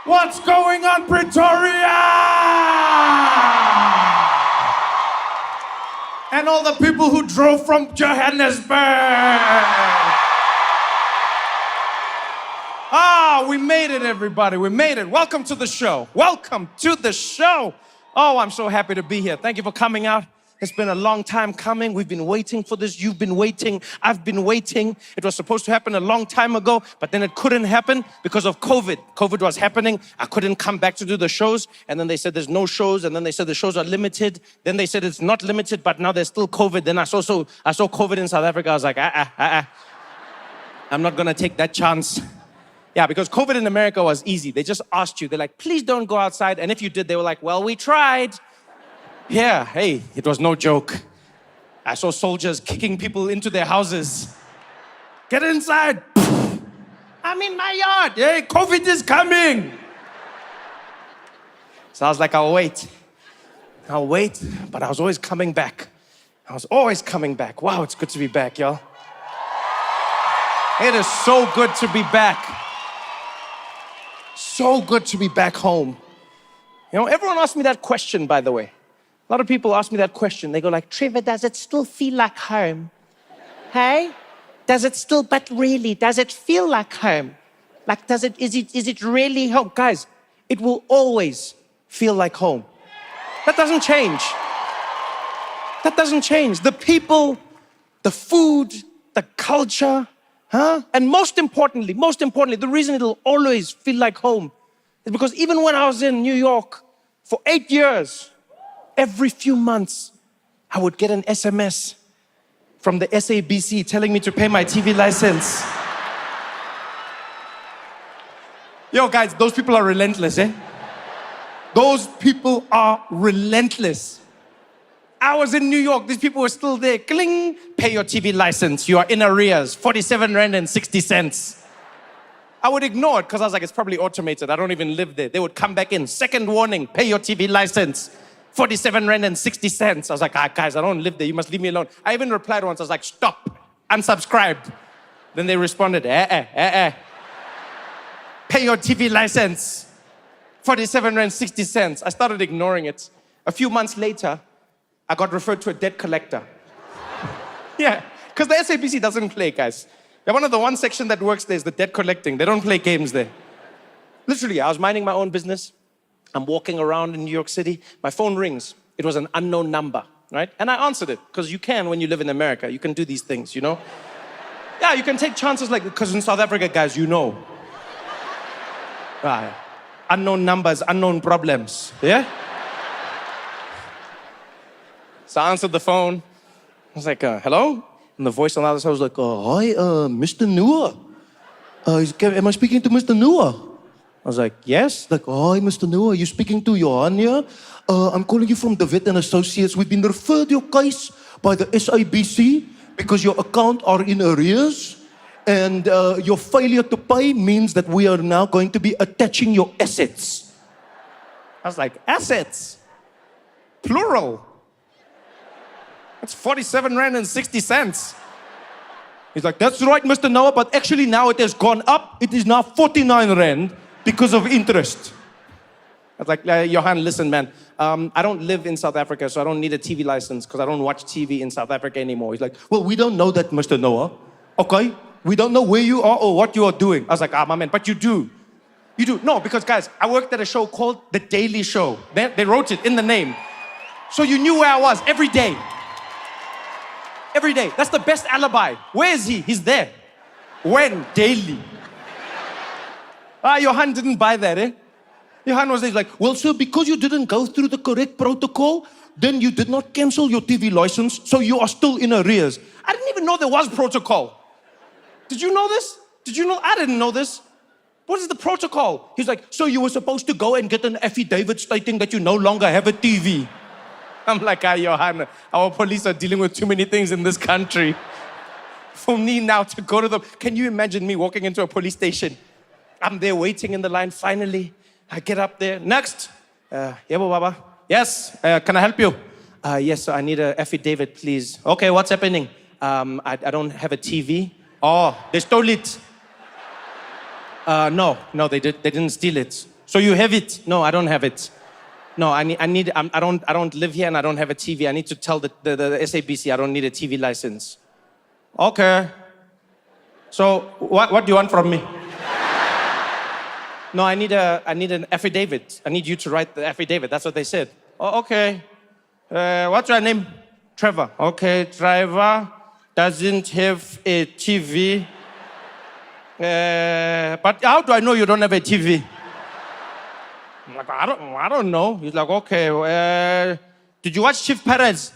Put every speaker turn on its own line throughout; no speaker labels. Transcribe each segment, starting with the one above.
What's going on, Pretoria? And all the people who drove from Johannesburg. We made it, everybody. We made it. Welcome to the show. Welcome to the show. Oh, I'm so happy to be here. Thank you for coming out. It's been a long time coming. We've been waiting for this. You've been waiting. I've been waiting. It was supposed to happen a long time ago, but then it couldn't happen because of COVID. COVID was happening. I couldn't come back to do the shows. And then they said there's no shows. And then they said the shows are limited. Then they said it's not limited, but now there's still COVID. Then I saw COVID in South Africa. I was like, I'm not going to take that chance. Yeah, because COVID in America was easy. They just asked you. They're like, please don't go outside. And if you did, they were like, well, we tried. Yeah, hey, it was no joke. I saw soldiers kicking people into their houses. Get inside. I'm in my yard. Hey, COVID is coming. So I was like, I'll wait. But I was always coming back. Wow, it's good to be back, y'all. It is so good to be back. So good to be back home. You know, everyone asked me that question, by the way. A lot of people ask me that question. They go like, Trevor, does it still feel like home? Hey? Does it feel like home? Like, is it really home? Guys, it will always feel like home. That doesn't change. The people, the food, the culture, and most importantly, the reason it'll always feel like home is because even when I was in New York for 8 years, every few months, I would get an SMS from the SABC telling me to pay my TV license. Yo, guys, those people are relentless, eh? Those people are relentless. I was in New York, these people were still there. Cling, pay your TV license. You are in arrears, 47 Rand and 60 cents. I would ignore it because I was like, it's probably automated. I don't even live there. They would come back in. Second warning, pay your TV license. 47 Rand and 60 cents. I was like, guys, I don't live there. You must leave me alone. I even replied once. I was like, stop. Unsubscribed. Then they responded, Pay your TV license. 47 Rand, 60 cents. I started ignoring it. A few months later, I got referred to a debt collector. Yeah, because the SABC doesn't play, guys. They're one of the one section that works there is the debt collecting. They don't play games there. Literally, I was minding my own business. I'm walking around in New York City. My phone rings. It was an unknown number, right? And I answered it, because you can when you live in America. You can do these things, you know? Yeah, you can take chances like, because in South Africa, guys, you know. Right. Unknown numbers, unknown problems, yeah? So I answered the phone. I was like, hello? And the voice on the other side was like, hi, Mr. Noah. Am I speaking to Mr. Noah? I was like, yes. Like, hi, Mr. Noah, you speaking to Johan here? I'm calling you from David and Associates. We've been referred your case by the SABC because your account are in arrears and your failure to pay means that we are now going to be attaching your assets. I was like, assets? Plural. That's 47 Rand and 60 cents. He's like, that's right, Mr. Noah, but actually now it has gone up. It is now 49 Rand because of interest. I was like, Johan, listen, man. I don't live in South Africa, so I don't need a TV license because I don't watch TV in South Africa anymore. He's like, well, we don't know that, Mr. Noah. Okay? We don't know where you are or what you are doing. I was like, my man, but you do. You do. No, because, guys, I worked at a show called The Daily Show. They wrote it in the name. So you knew where I was every day. Every day. That's the best alibi. Where is he? He's there. When? Daily. Johan didn't buy that, eh? Johan was like, well, sir, because you didn't go through the correct protocol, then you did not cancel your TV license, so you are still in arrears. I didn't even know there was protocol. Did you know this? Did you know? I didn't know this. What is the protocol? He's like, so you were supposed to go and get an affidavit stating that you no longer have a TV. I'm like, Johan, our police are dealing with too many things in this country. For me now to go to them, can you imagine me walking into a police station? I'm there waiting in the line. Finally, I get up there. Next. Yebo Baba. Yes, can I help you? Yes, so I need an affidavit, please. Okay, what's happening? I don't have a TV. Oh, they stole it. No, they didn't steal it. So you have it? No, I don't have it. No, I don't live here and I don't have a TV. I need to tell the SABC I don't need a TV license. Okay. So what do you want from me? No, I need an affidavit. I need you to write the affidavit. That's what they said. Oh, okay. What's your name? Trevor. Okay, Trevor doesn't have a TV. But how do I know you don't have a TV? I'm like, I don't know. He's like, okay, did you watch Chief Pirates?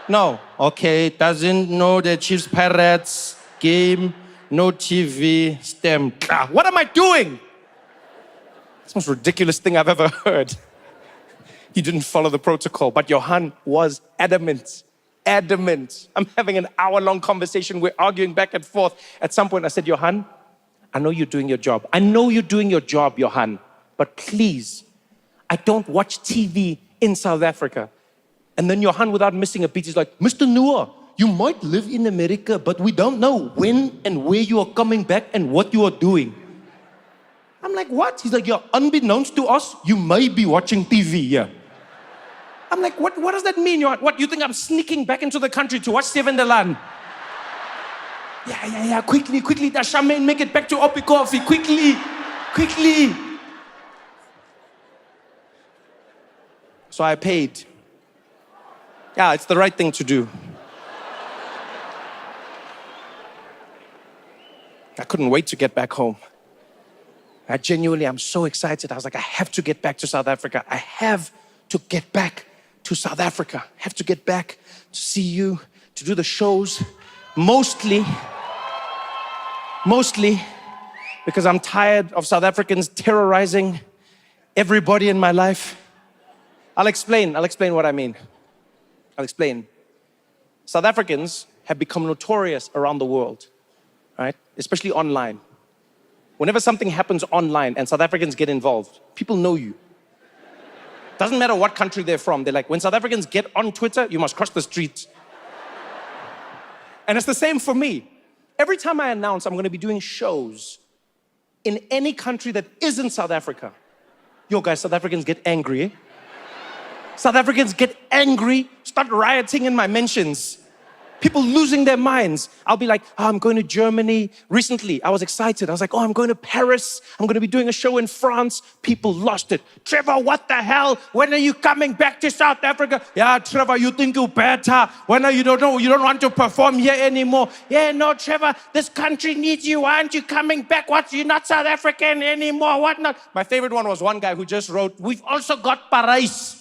No. Okay, doesn't know the Chiefs Pirates game, no TV, STEM. What am I doing? It's the most ridiculous thing I've ever heard. He didn't follow the protocol, but Johan was adamant. I'm having an hour-long conversation. We're arguing back and forth. At some point, I said, Johan, I know you're doing your job. Johan. But please, I don't watch TV in South Africa. And then Johan, without missing a beat, is like, Mr. Noah, you might live in America, but we don't know when and where you are coming back and what you are doing. I'm like, what? He's like, yeah, unbeknownst to us, you may be watching TV, yeah. I'm like, what does that mean? What, you think I'm sneaking back into the country to watch Seven de Laan? Yeah, quickly, that Charmaine, make it back to Oppie Coffee, quickly. So I paid. Yeah, it's the right thing to do. I couldn't wait to get back home. I'm so excited. I was like, I have to get back to South Africa. I have to get back to South Africa. I have to get back to see you, to do the shows. Mostly because I'm tired of South Africans terrorizing everybody in my life. I'll explain what I mean. South Africans have become notorious around the world, right? Especially online. Whenever something happens online and South Africans get involved, people know you. Doesn't matter what country they're from. They're like, when South Africans get on Twitter, you must cross the street. And it's the same for me. Every time I announce I'm going to be doing shows in any country that isn't South Africa, yo guys, South Africans get angry, eh? South Africans get angry, start rioting in my mentions. People losing their minds. I'll be like, I'm going to Germany. Recently, I was excited. I was like, I'm going to Paris. I'm going to be doing a show in France. People lost it. Trevor, what the hell? When are you coming back to South Africa? Yeah, Trevor, you think you're better. When are you don't know? You don't want to perform here anymore. Yeah, no, Trevor, this country needs you. Why aren't you coming back? What? You're not South African anymore. What not? My favorite one was one guy who just wrote, we've also got Paris.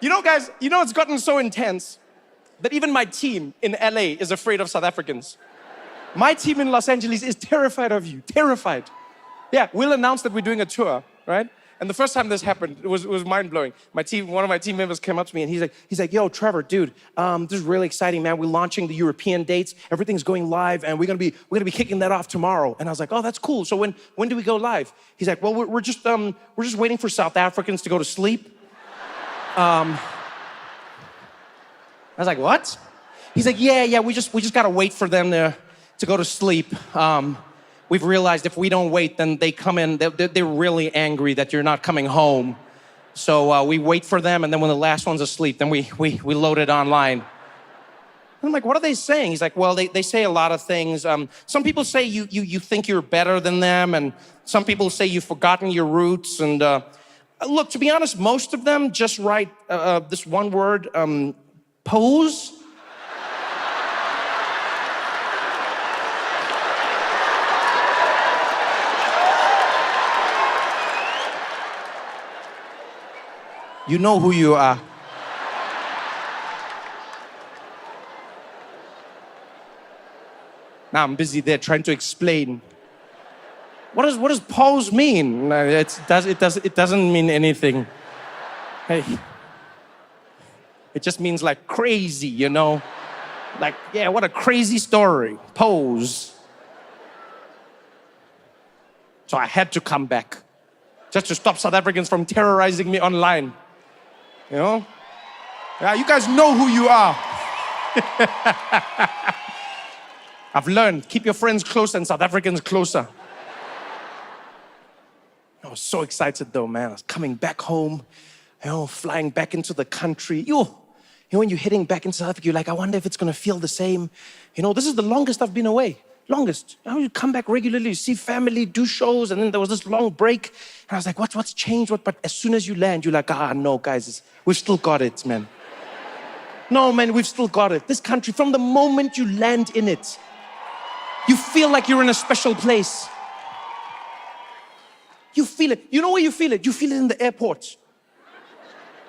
You know, guys, it's gotten so intense that even my team in LA is afraid of South Africans. My team in Los Angeles is terrified of you, terrified. Yeah, we'll announce that we're doing a tour, right? And the first time this happened, it was mind-blowing. One of my team members came up to me and he's like, yo, Trevor, dude, this is really exciting, man. We're launching the European dates. Everything's going live and we're gonna be kicking that off tomorrow. And I was like, oh, that's cool. So when do we go live? He's like, well, we're just waiting for South Africans to go to sleep. I was like, what? He's like, yeah, we just gotta wait for them to go to sleep. We've realized if we don't wait, then they come in, they're really angry that you're not coming home. So we wait for them, and then when the last one's asleep, then we load it online. And I'm like, what are they saying? He's like, well, they say a lot of things. Some people say you think you're better than them, and some people say you've forgotten your roots, and look, to be honest, most of them just write this one word, pose. You know who you are. Now I'm busy there trying to explain. What does pose mean? It doesn't mean anything. Hey, it just means like crazy, you know? Like, yeah, what a crazy story. Pose. So I had to come back just to stop South Africans from terrorizing me online. You know? Yeah, you guys know who you are. I've learned, keep your friends closer and South Africans closer. I was so excited though, man. I was coming back home, flying back into the country. When you're heading back into South Africa, you're like, I wonder if it's going to feel the same. This is the longest I've been away. Longest. You come back regularly, you see family, do shows, and then there was this long break. And I was like, what's changed? But as soon as you land, you're like, no, guys, we've still got it, man. No, man, we've still got it. This country, from the moment you land in it, you feel like you're in a special place. You feel it. You know where you feel it? You feel it in the airports.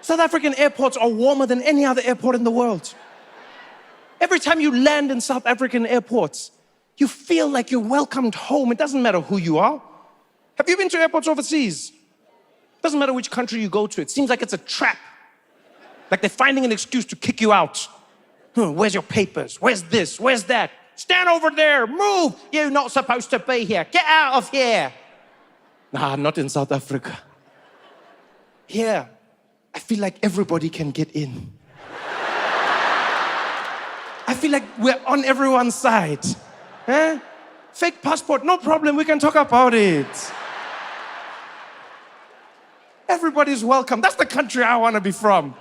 South African airports are warmer than any other airport in the world. Every time you land in South African airports, you feel like you're welcomed home. It doesn't matter who you are. Have you been to airports overseas? Doesn't matter which country you go to. It seems like it's a trap. Like they're finding an excuse to kick you out. Where's your papers? Where's this? Where's that? Stand over there. Move. You're not supposed to be here. Get out of here. Nah, not in South Africa. Here, I feel like everybody can get in. I feel like we're on everyone's side. Fake passport, no problem, we can talk about it. Everybody's welcome. That's the country I want to be from.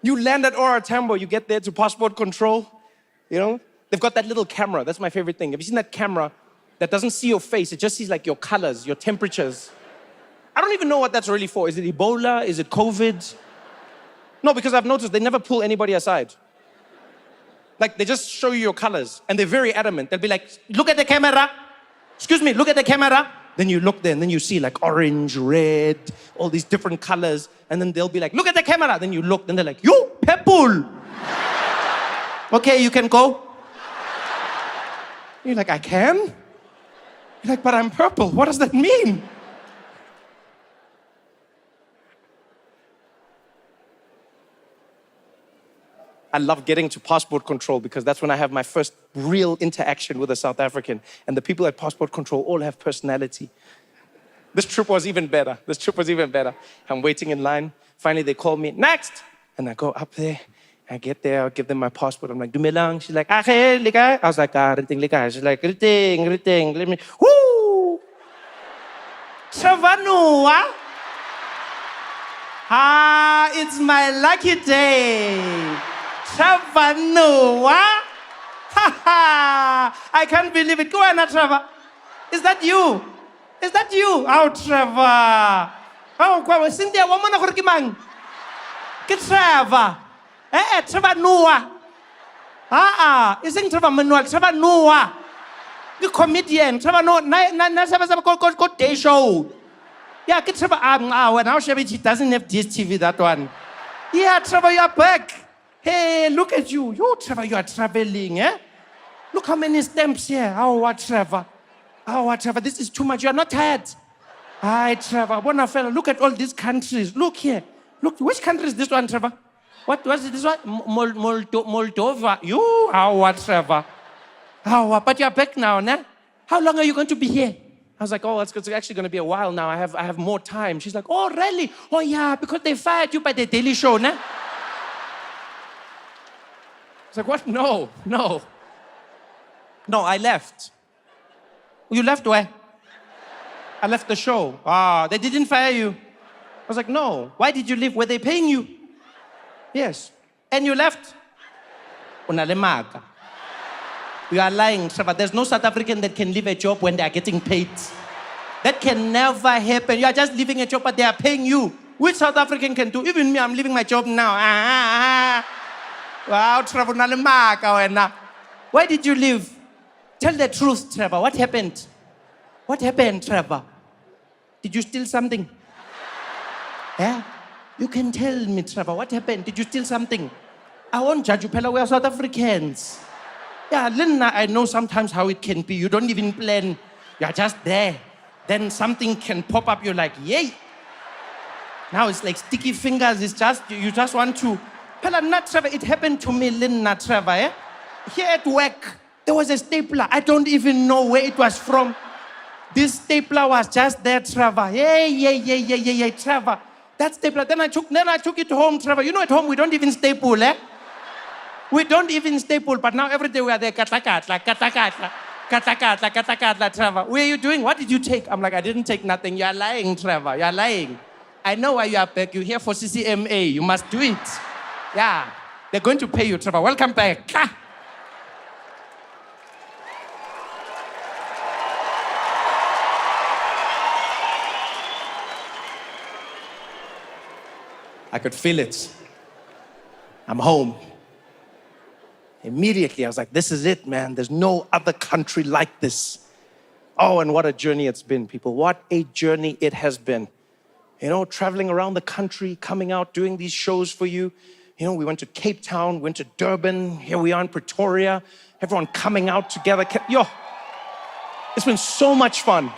You land at Ora Tambo, you get there to passport control. They've got that little camera. That's my favorite thing. Have you seen that camera that doesn't see your face? It just sees like your colors, your temperatures. I don't even know what that's really for. Is it Ebola? Is it COVID? No, because I've noticed they never pull anybody aside. Like, they just show you your colors, and they're very adamant. They'll be like, look at the camera. Excuse me, look at the camera. Then you look there, and then you see like orange, red, all these different colors. And then they'll be like, look at the camera. Then you look, then they're like, you, purple. Okay, you can go. You're like, I can? You're like, but I'm purple. What does that mean? I love getting to passport control because that's when I have my first real interaction with a South African. And the people at passport control all have personality. This trip was even better. I'm waiting in line. Finally, they call me, next. And I go up there. I get there, I give them my passport. I'm like, dumelang. She's like, I was like, riting. She's like, riting. Let me, woo! Trevor, it's my lucky day. Trevor, I can't believe it. Go on, Trevor. Is that you? Oh, Trevor. Oh, Cynthia, woman of Rikimang. Get Trevor. Trevor Noah. Isn't Trevor Manuel? Trevor Noah. The comedian. Trevor Noah. Go day show. Yeah, get Trevor. Now he doesn't have DSTV, that one. Yeah, Trevor, you're back. Hey, look at you. You, Trevor, you are traveling, eh? Look how many stamps here. Trevor. Trevor, this is too much. You are not tired. Hi, Trevor. Bonafella, look at all these countries. Look here. Look, which country is this one, Trevor? What was this one? Moldova. You, Trevor. But you're back now, nah? How long are you going to be here? I was like, it's actually going to be a while now. I have more time. She's like, oh, really? Oh, yeah, because they fired you by the Daily Show, nah? I was like, what? No, I left. You left where? I left the show. They didn't fire you. I was like, no. Why did you leave? Were they paying you? Yes. And you left? Unalemaga. You are lying, Trevor. There's no South African that can leave a job when they are getting paid. That can never happen. You are just leaving a job, but they are paying you. Which South African can do? Even me, I'm leaving my job now. Wow, Trevor, why did you leave? Tell the truth, Trevor. What happened? What happened, Trevor? Did you steal something? Yeah? You can tell me, Trevor. What happened? Did you steal something? I won't judge you, Pella. We are South Africans. Yeah, Lina, I know sometimes how it can be. You don't even plan. You're just there. Then something can pop up. You're like, yay. Now it's like sticky fingers. It's just, you just want to. Pella, not Trevor. It happened to me, Lina, Trevor. Eh? Here at work, there was a stapler. I don't even know where it was from. This stapler was just there, Trevor. Yeah, Trevor. that stapler. Then I took it home, Trevor. You know, at home, we don't even staple, eh? We don't even staple, but now every day we are there, katakatla, Trevor. Where are you doing? What did you take? I'm like, I didn't take nothing. You are lying, Trevor. You are lying. I know why you are back. You're here for CCMA. You must do it. Yeah. They're going to pay you, Trevor. Welcome back. I could feel it. I'm home. Immediately, I was like, this is it, man. There's no other country like this. Oh, and what a journey it's been, people. What a journey it has been. You know, traveling around the country, coming out, doing these shows for you. You know, we went to Cape Town, went to Durban. Here we are in Pretoria. Everyone coming out together. Yo, it's been so much fun.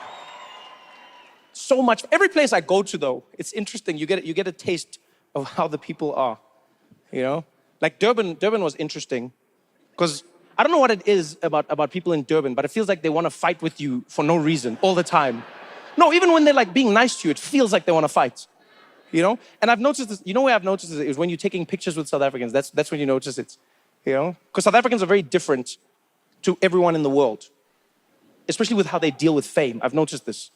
So much. Every place I go to, though, it's interesting. You get a taste of how the people are. You know, like Durban was interesting because I don't know what it is about people in Durban, but it feels like they want to fight with you for no reason all the time. No, even when they're like being nice to you, it feels like they want to fight. You know? And I've noticed this, you know where I've noticed it is when you're taking pictures with South Africans, that's when you notice it. You know? Because South Africans are very different to everyone in the world. Especially with how they deal with fame. I've noticed this.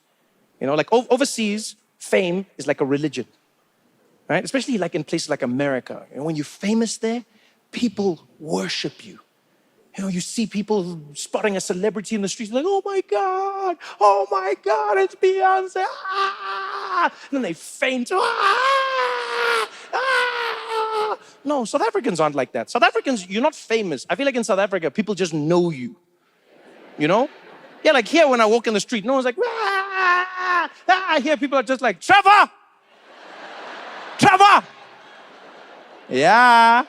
You know, like overseas, fame is like a religion. Right? Especially like in places like America. You know, when you're famous there, people worship you. You know, you see people spotting a celebrity in the streets, like, oh my God, it's Beyonce. Ah! And then they faint. Ah! Ah! No, South Africans aren't like that. South Africans, you're not famous. I feel like in South Africa, people just know you. You know? Yeah, like here when I walk in the street, no one's like, ah! I hear people are just like, Trevor! Trevor! Yeah.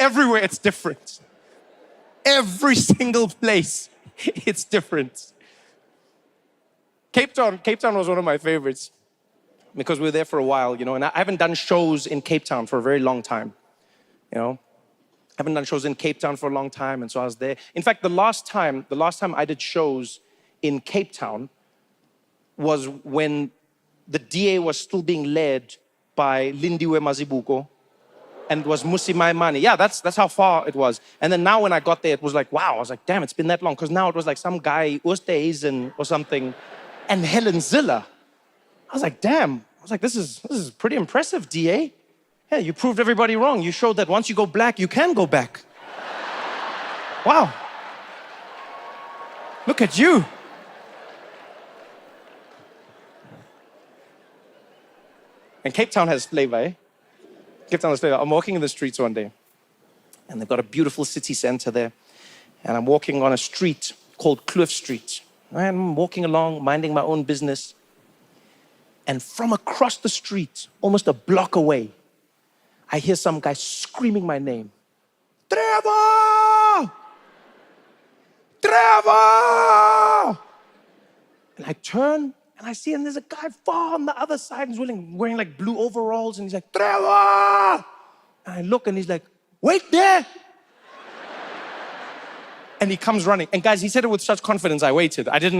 Everywhere it's different. Every single place, it's different. Cape Town was one of my favorites because we were there for a while, you know, and I haven't done shows in Cape Town for a very long time, you know. I haven't done shows in Cape Town for a long time, and so I was there. In fact, the last time I did shows in Cape Town was when the DA was still being led by Lindiwe Mazibuko and was Musi Maimane. Yeah, that's how far it was. And then now when I got there, it was like, wow, I was like, damn, it's been that long. Because now it was like some guy, Oosthuizen or something, and Helen Ziller. I was like, damn. I was like, this is pretty impressive, DA. Yeah, you proved everybody wrong. You showed that once you go black, you can go back. Wow. Look at you. And Cape Town has flavor, eh? Cape Town has flavor. I'm walking in the streets one day, and they've got a beautiful city center there. And I'm walking on a street called Kloof Street. I'm walking along, minding my own business. And from across the street, almost a block away, I hear some guy screaming my name. Trevor! Trevor! And I turn, and I see, and there's a guy far on the other side who's wearing like blue overalls, and he's like, Trevor! And I look, and he's like, wait there! And he comes running. And guys, he said it with such confidence, I waited. I didn't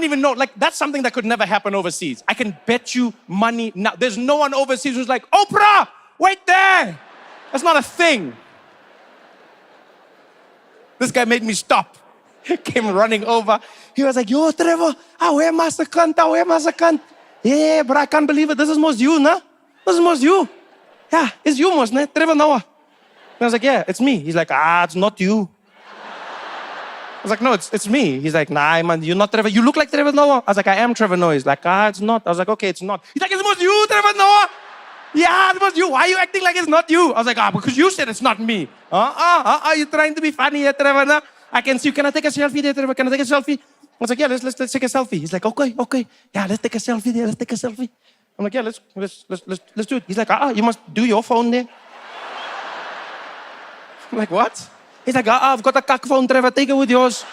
even know, like, that's something that could never happen overseas. I can bet you money now. There's no one overseas who's like, Oprah, wait there! That's not a thing. This guy made me stop. Came running over. He was like, yo, Trevor, where masakant? Yeah, but I can't believe it. This is most you, nah? This is most you. Yeah, it's you most, nah? Trevor Noah. And I was like, yeah, it's me. He's like, it's not you. I was like, no, it's me. He's like, nah, man, you're not Trevor. You look like Trevor Noah. I was like, I am Trevor Noah. He's like, it's not. I was like, okay, it's not. He's like, it's most you, Trevor Noah. Yeah, it was you. Why are you acting like it's not you? I was like, because you said it's not me. You're trying to be funny here, Trevor. Nah? I can see you. Can I take a selfie there, Trevor? Can I take a selfie? I was like, yeah, let's take a selfie. He's like, okay. Yeah, let's take a selfie there. Let's take a selfie. I'm like, yeah, let's do it. He's like, you must do your phone there. I'm like, what? He's like, I've got a cock phone, Trevor. Take it with yours.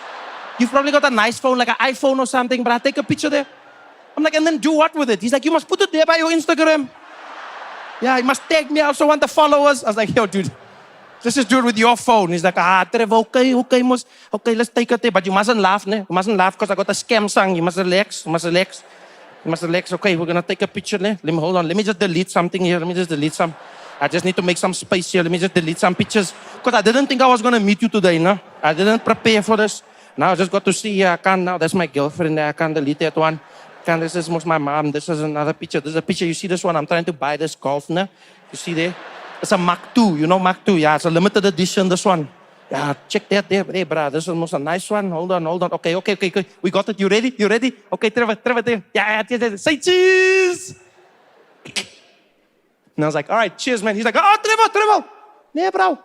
You've probably got a nice phone, like an iPhone or something, but I'll take a picture there. I'm like, and then do what with it? He's like, you must put it there by your Instagram. Yeah, you must tag me. I also want the followers. I was like, yo, dude, Let's just do it with your phone. He's like, Trevor, okay, let's take it there. But you mustn't laugh, ne? You mustn't laugh because I got a scam song. You must relax. Okay, we're going to take a picture, ne? Hold on. Let me just delete something here. I just need to make some space here. Let me just delete some pictures. Because I didn't think I was going to meet you today, no? I didn't prepare for this. Now I just got to see here. I can't now. That's my girlfriend there. I can't delete that one. This is my mom. This is another picture. This is a picture. You see this one? I'm trying to buy this golf, ne? You see there? It's a Mark II, you know Mark II? Yeah, it's a limited edition, this one. Yeah, check that there. Hey, brah, this is almost a nice one. Hold on. Okay. We got it. You ready? Okay, Trevor, there. Yeah. Say cheese. And I was like, all right, cheers, man. He's like, Trevor. Yeah, bro.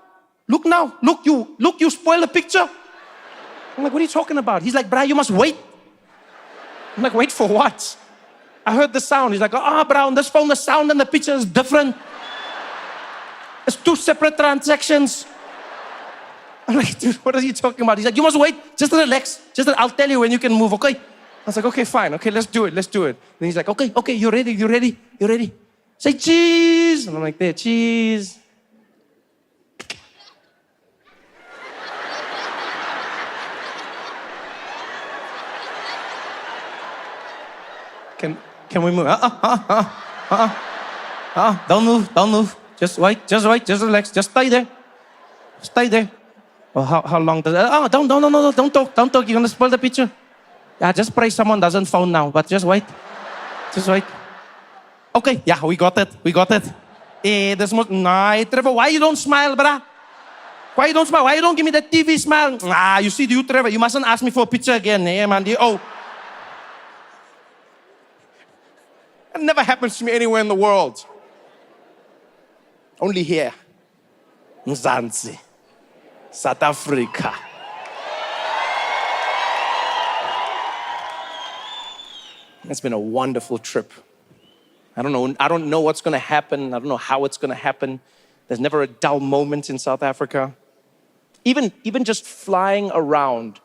Look now. Look, you spoil the picture. I'm like, what are you talking about? He's like, brah, you must wait. I'm like, wait for what? I heard the sound. He's like, bro, on this phone, the sound and the picture is different. It's two separate transactions. I'm like, dude, what are you talking about? He's like, you must wait. Just relax. I'll tell you when you can move, okay? I was like, okay, fine. Okay, let's do it. Then he's like, okay, you ready? Say cheese. And I'm like, there, cheese. Can we move? Don't move. Just wait, just relax, just stay there. Well, how long does that? Don't talk, you're gonna spoil the picture. Yeah, just pray someone doesn't phone now, but just wait. Okay, yeah, we got it. Nah, Trevor, why you don't smile, brah? Why you don't smile? Why you don't give me that TV smile? You see, you, Trevor, you mustn't ask me for a picture again, man. It never happens to me anywhere in the world. Only here, Mzansi, South Africa. It's been a wonderful trip. I don't know what's going to happen. I don't know how it's going to happen. There's never a dull moment in South Africa. Even just flying around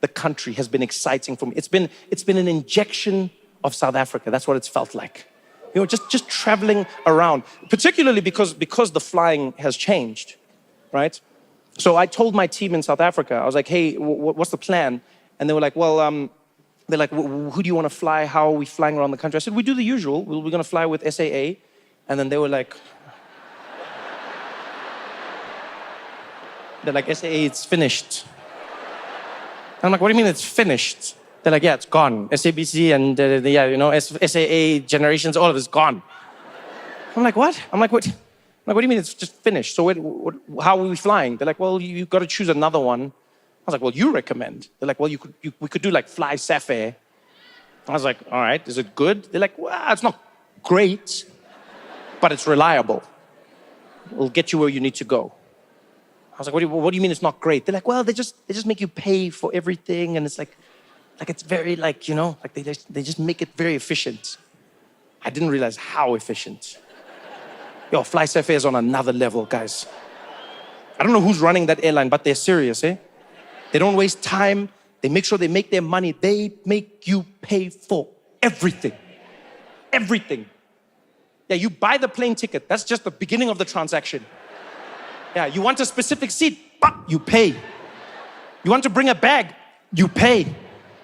the country has been exciting for me. It's been an injection of South Africa. That's what it's felt like. You know, just traveling around, particularly because the flying has changed, right? So I told my team in South Africa, I was like, hey, what's the plan? And they were like, well, they're like, who do you want to fly? How are we flying around the country? I said, we do the usual. We're going to fly with SAA. And then they were like, SAA, it's finished. I'm like, what do you mean it's finished? They're like, yeah, it's gone. SABC and SAA generations, all of it's gone. I'm like, what? What do you mean it's just finished? So how are we flying? They're like, well, you got to choose another one. I was like, well, you recommend. They're like, well, we could do like Fly Safair. I was like, all right, is it good? They're like, well, it's not great, but it's reliable. It'll get you where you need to go. I was like, what do you mean it's not great? They're like, well, they just make you pay for everything, and it's like it's very they just make it very efficient. I didn't realize how efficient. Yo, Fly Safair is on another level, guys. I don't know who's running that airline, but they're serious, eh? They don't waste time. They make sure they make their money. They make you pay for everything. Everything. Yeah, you buy the plane ticket. That's just the beginning of the transaction. Yeah, you want a specific seat, you pay. You want to bring a bag, you pay.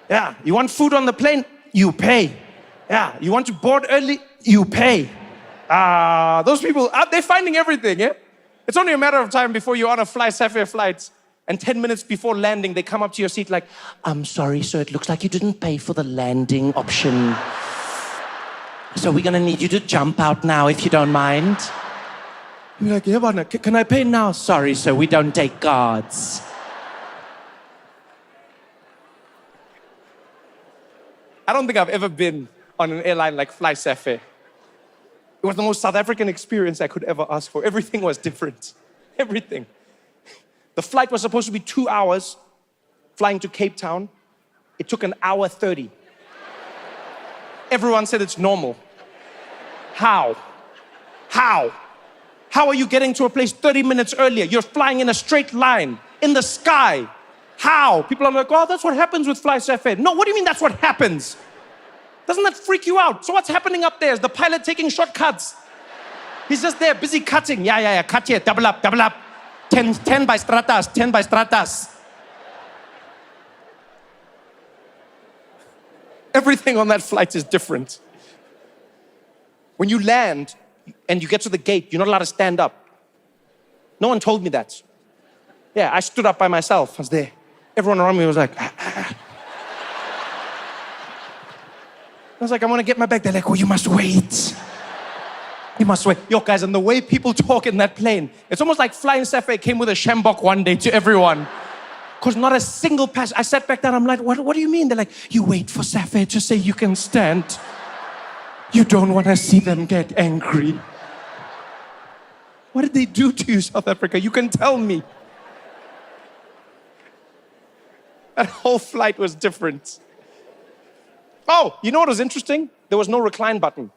Yeah, you want food on the plane, you pay. Yeah, you want to board early, you pay. Those people, they're finding everything, yeah? It's only a matter of time before you're on a Fly Safair flight, and 10 minutes before landing, they come up to your seat like, I'm sorry, sir, it looks like you didn't pay for the landing option. So we're gonna need you to jump out now if you don't mind. You're like, yeah, but can I pay now? Sorry, sir, we don't take cards. I don't think I've ever been on an airline like Fly Safair. It was the most South African experience I could ever ask for. Everything was different. Everything. The flight was supposed to be 2 hours flying to Cape Town. It took 1 hour 30. Everyone said it's normal. How? How are you getting to a place 30 minutes earlier? You're flying in a straight line, in the sky. How? People are like, oh, that's what happens with Fly Safair. No, what do you mean that's what happens? Doesn't that freak you out? So what's happening up there? Is the pilot taking shortcuts? He's just there, busy cutting. Yeah, cut here, double up. 10 by stratas, 10 by stratas. Everything on that flight is different. When you land and you get to the gate, you're not allowed to stand up. No one told me that. Yeah, I stood up by myself. I was there. Everyone around me was like, I was like, I want to get my bag. They're like, oh, you must wait. You must wait. Yo, guys, and the way people talk in that plane, it's almost like Flying Safe came with a shambok one day to everyone. Because not a single passenger. I sat back down, I'm like, what do you mean? They're like, you wait for Safe to say you can stand. You don't want to see them get angry. What did they do to you, South Africa? You can tell me. That whole flight was different. Oh, you know what was interesting? There was no recline button.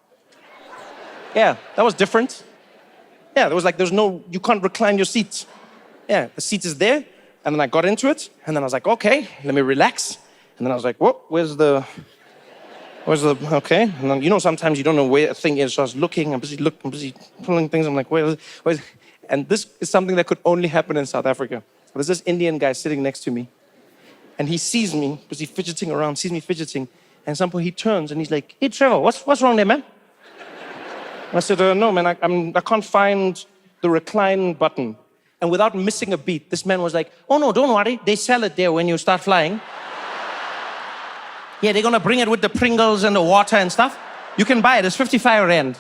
Yeah, that was different. Yeah, there's no, you can't recline your seat. Yeah, the seat is there. And then I got into it. And then I was like, okay, let me relax. And then I was like, whoa, where's the, okay. And then, you know, sometimes you don't know where a thing is. So I was looking, I'm busy pulling things. I'm like, where's and this is something that could only happen in South Africa. There's this Indian guy sitting next to me. And he sees me, because he's fidgeting around, sees me fidgeting. And at some point he turns and he's like, hey, Trevor, what's wrong there, man? And I said, no, man, I can't find the recline button. And without missing a beat, this man was like, oh, no, don't worry. They sell it there when you start flying. Yeah, they're going to bring it with the Pringles and the water and stuff. You can buy it. It's 55 Rand.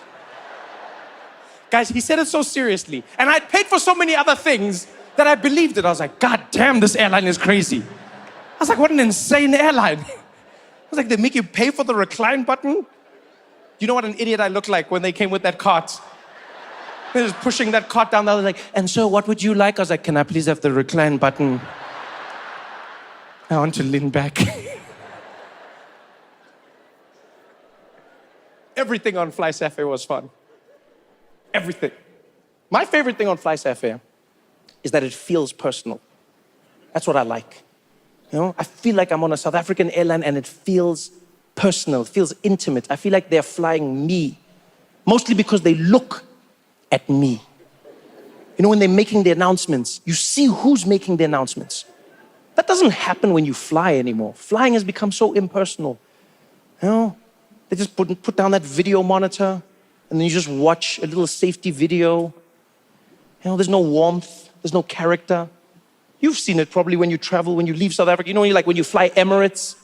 Guys, he said it so seriously. And I'd paid for so many other things that I believed it. I was like, God damn, this airline is crazy. I was like, what an insane airline. I was like, they make you pay for the recline button? You know what an idiot I looked like when they came with that cart? They was pushing that cart down. I was like, and so what would you like? I was like, can I please have the recline button? I want to lean back. Everything on Fly Safe was fun. Everything. My favorite thing on Fly Safe is that it feels personal. That's what I like. You know, I feel like I'm on a South African airline and it feels personal, feels intimate. I feel like they're flying me, mostly because they look at me. You know, when they're making the announcements, you see who's making the announcements. That doesn't happen when you fly anymore. Flying has become so impersonal. You know, they just put down that video monitor and then you just watch a little safety video. You know, there's no warmth, there's no character. You've seen it probably when you travel, when you leave South Africa. You know, like when you fly Emirates,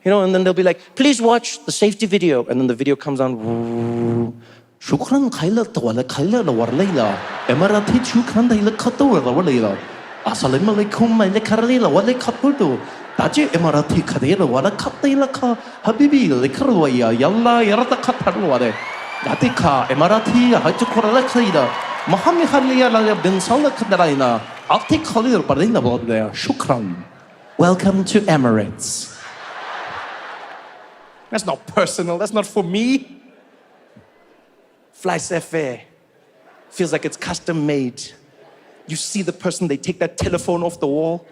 you know, and then they'll be like, please watch the safety video. And then the video comes on. شكرا خيلت ولا خيلت ورليلا إماراتي شكرا دايلا كتور ورليلا السلام عليكم ما لكرليلا ولا كتورو تاجي إماراتي كديلا ولا كتيلا كا حبيبي لكرلويا يلا يرتا كترلوا ده كا إماراتي هايتكورا لكيدا محمي خليا لا بنصل كدراينا أعطي خليل بردينا بودليا شكرا. Welcome to Emirates. That's not personal. That's not for me. Fly Safe feels like it's custom made. You see the person, they take that telephone off the wall.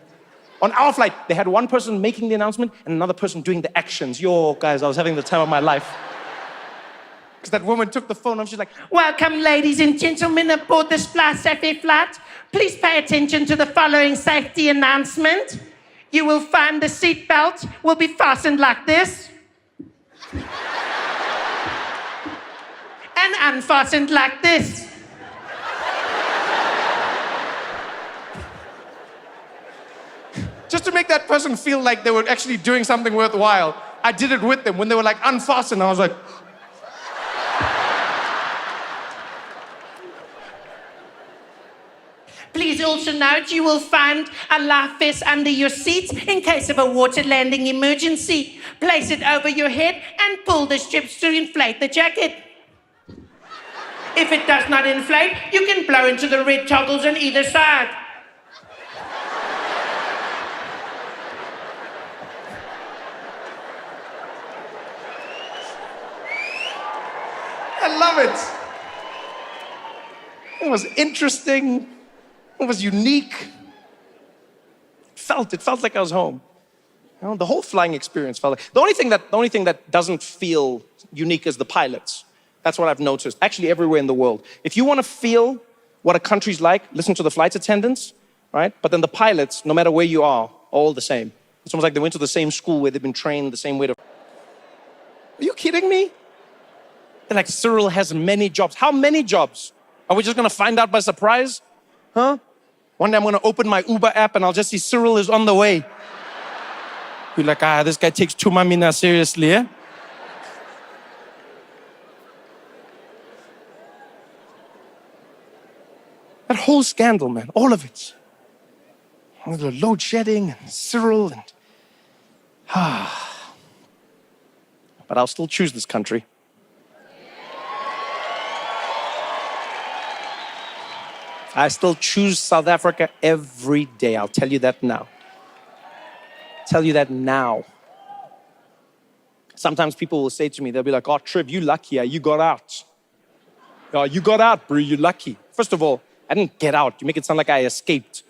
On our flight, they had one person making the announcement and another person doing the actions. Yo, guys, I was having the time of my life. Because that woman took the phone and she's like, welcome, ladies and gentlemen, aboard this Fly Safe flight. Please pay attention to the following safety announcement. You will find the seatbelt will be fastened like this. And unfastened like this. Just to make that person feel like they were actually doing something worthwhile, I did it with them. When they were like, unfasten, I was like... Please also note you will find a life vest under your seat in case of a water landing emergency. Place it over your head and pull the strips to inflate the jacket. If it does not inflate, you can blow into the red toggles on either side. I love it. It was interesting. It was unique. It felt like I was home. You know, the whole flying experience felt like... The only thing that doesn't feel unique is the pilots. That's what I've noticed, actually everywhere in the world. If you want to feel what a country's like, listen to the flight attendants. right? But then the pilots, no matter where you are all the same. It's almost like they went to the same school where they've been trained the same way to... Are you kidding me? They're like, Cyril has many jobs. How many jobs? Are we just gonna find out by surprise? Huh? One day I'm gonna open my Uber app and I'll just see Cyril is on the way. You're like, this guy takes Tumamina seriously, eh? That whole scandal, man, all of it. The load shedding and Cyril and... But I'll still choose this country. I still choose South Africa every day. I'll tell you that now. Tell you that now. Sometimes people will say to me, they'll be like, oh, Trev, you lucky, you got out. Oh, you got out, bro, you're lucky. First of all, I didn't get out. You make it sound like I escaped.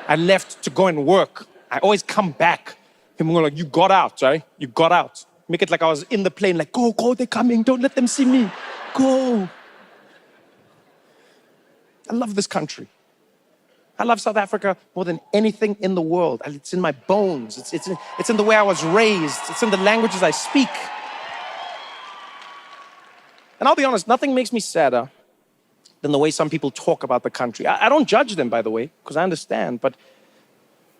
I left to go and work. I always come back. People go like, you got out, right? You got out. Make it like I was in the plane, like, go, they're coming. Don't let them see me. Go. I love this country. I love South Africa more than anything in the world. It's in my bones. It's in the way I was raised. It's in the languages I speak. And I'll be honest, nothing makes me sadder than the way some people talk about the country. I don't judge them, by the way, because I understand. But,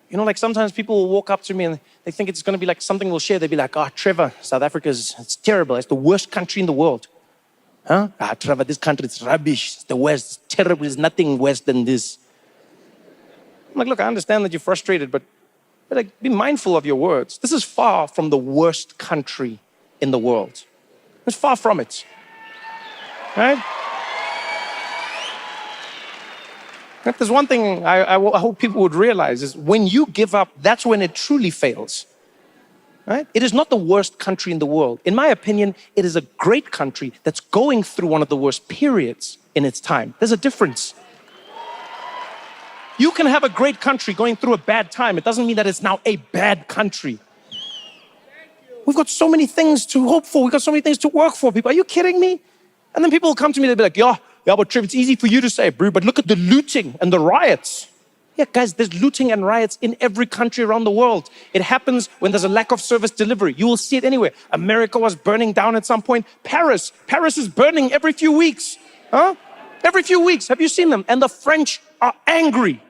you know, like sometimes people will walk up to me and they think it's going to be like something we'll share. They'll be like, Trevor, South Africa it's terrible. It's the worst country in the world. Huh? Trevor, this country is rubbish. It's the worst. It's terrible. There's nothing worse than this. I'm like, look, I understand that you're frustrated, but like, be mindful of your words. This is far from the worst country in the world. It's far from it. Right? If there's one thing I hope people would realize is when you give up, that's when it truly fails. Right? It is not the worst country in the world. In my opinion, it is a great country that's going through one of the worst periods in its time. There's a difference. You can have a great country going through a bad time. It doesn't mean that it's now a bad country. We've got so many things to hope for. We've got so many things to work for, people. Are you kidding me? And then people will come to me, they'll be like, yeah, but Trev, it's easy for you to say, bro, but look at the looting and the riots. Yeah, guys, there's looting and riots in every country around the world. It happens when there's a lack of service delivery. You will see it anywhere. America was burning down at some point. Paris is burning every few weeks. Huh? Every few weeks. Have you seen them? And the French are angry.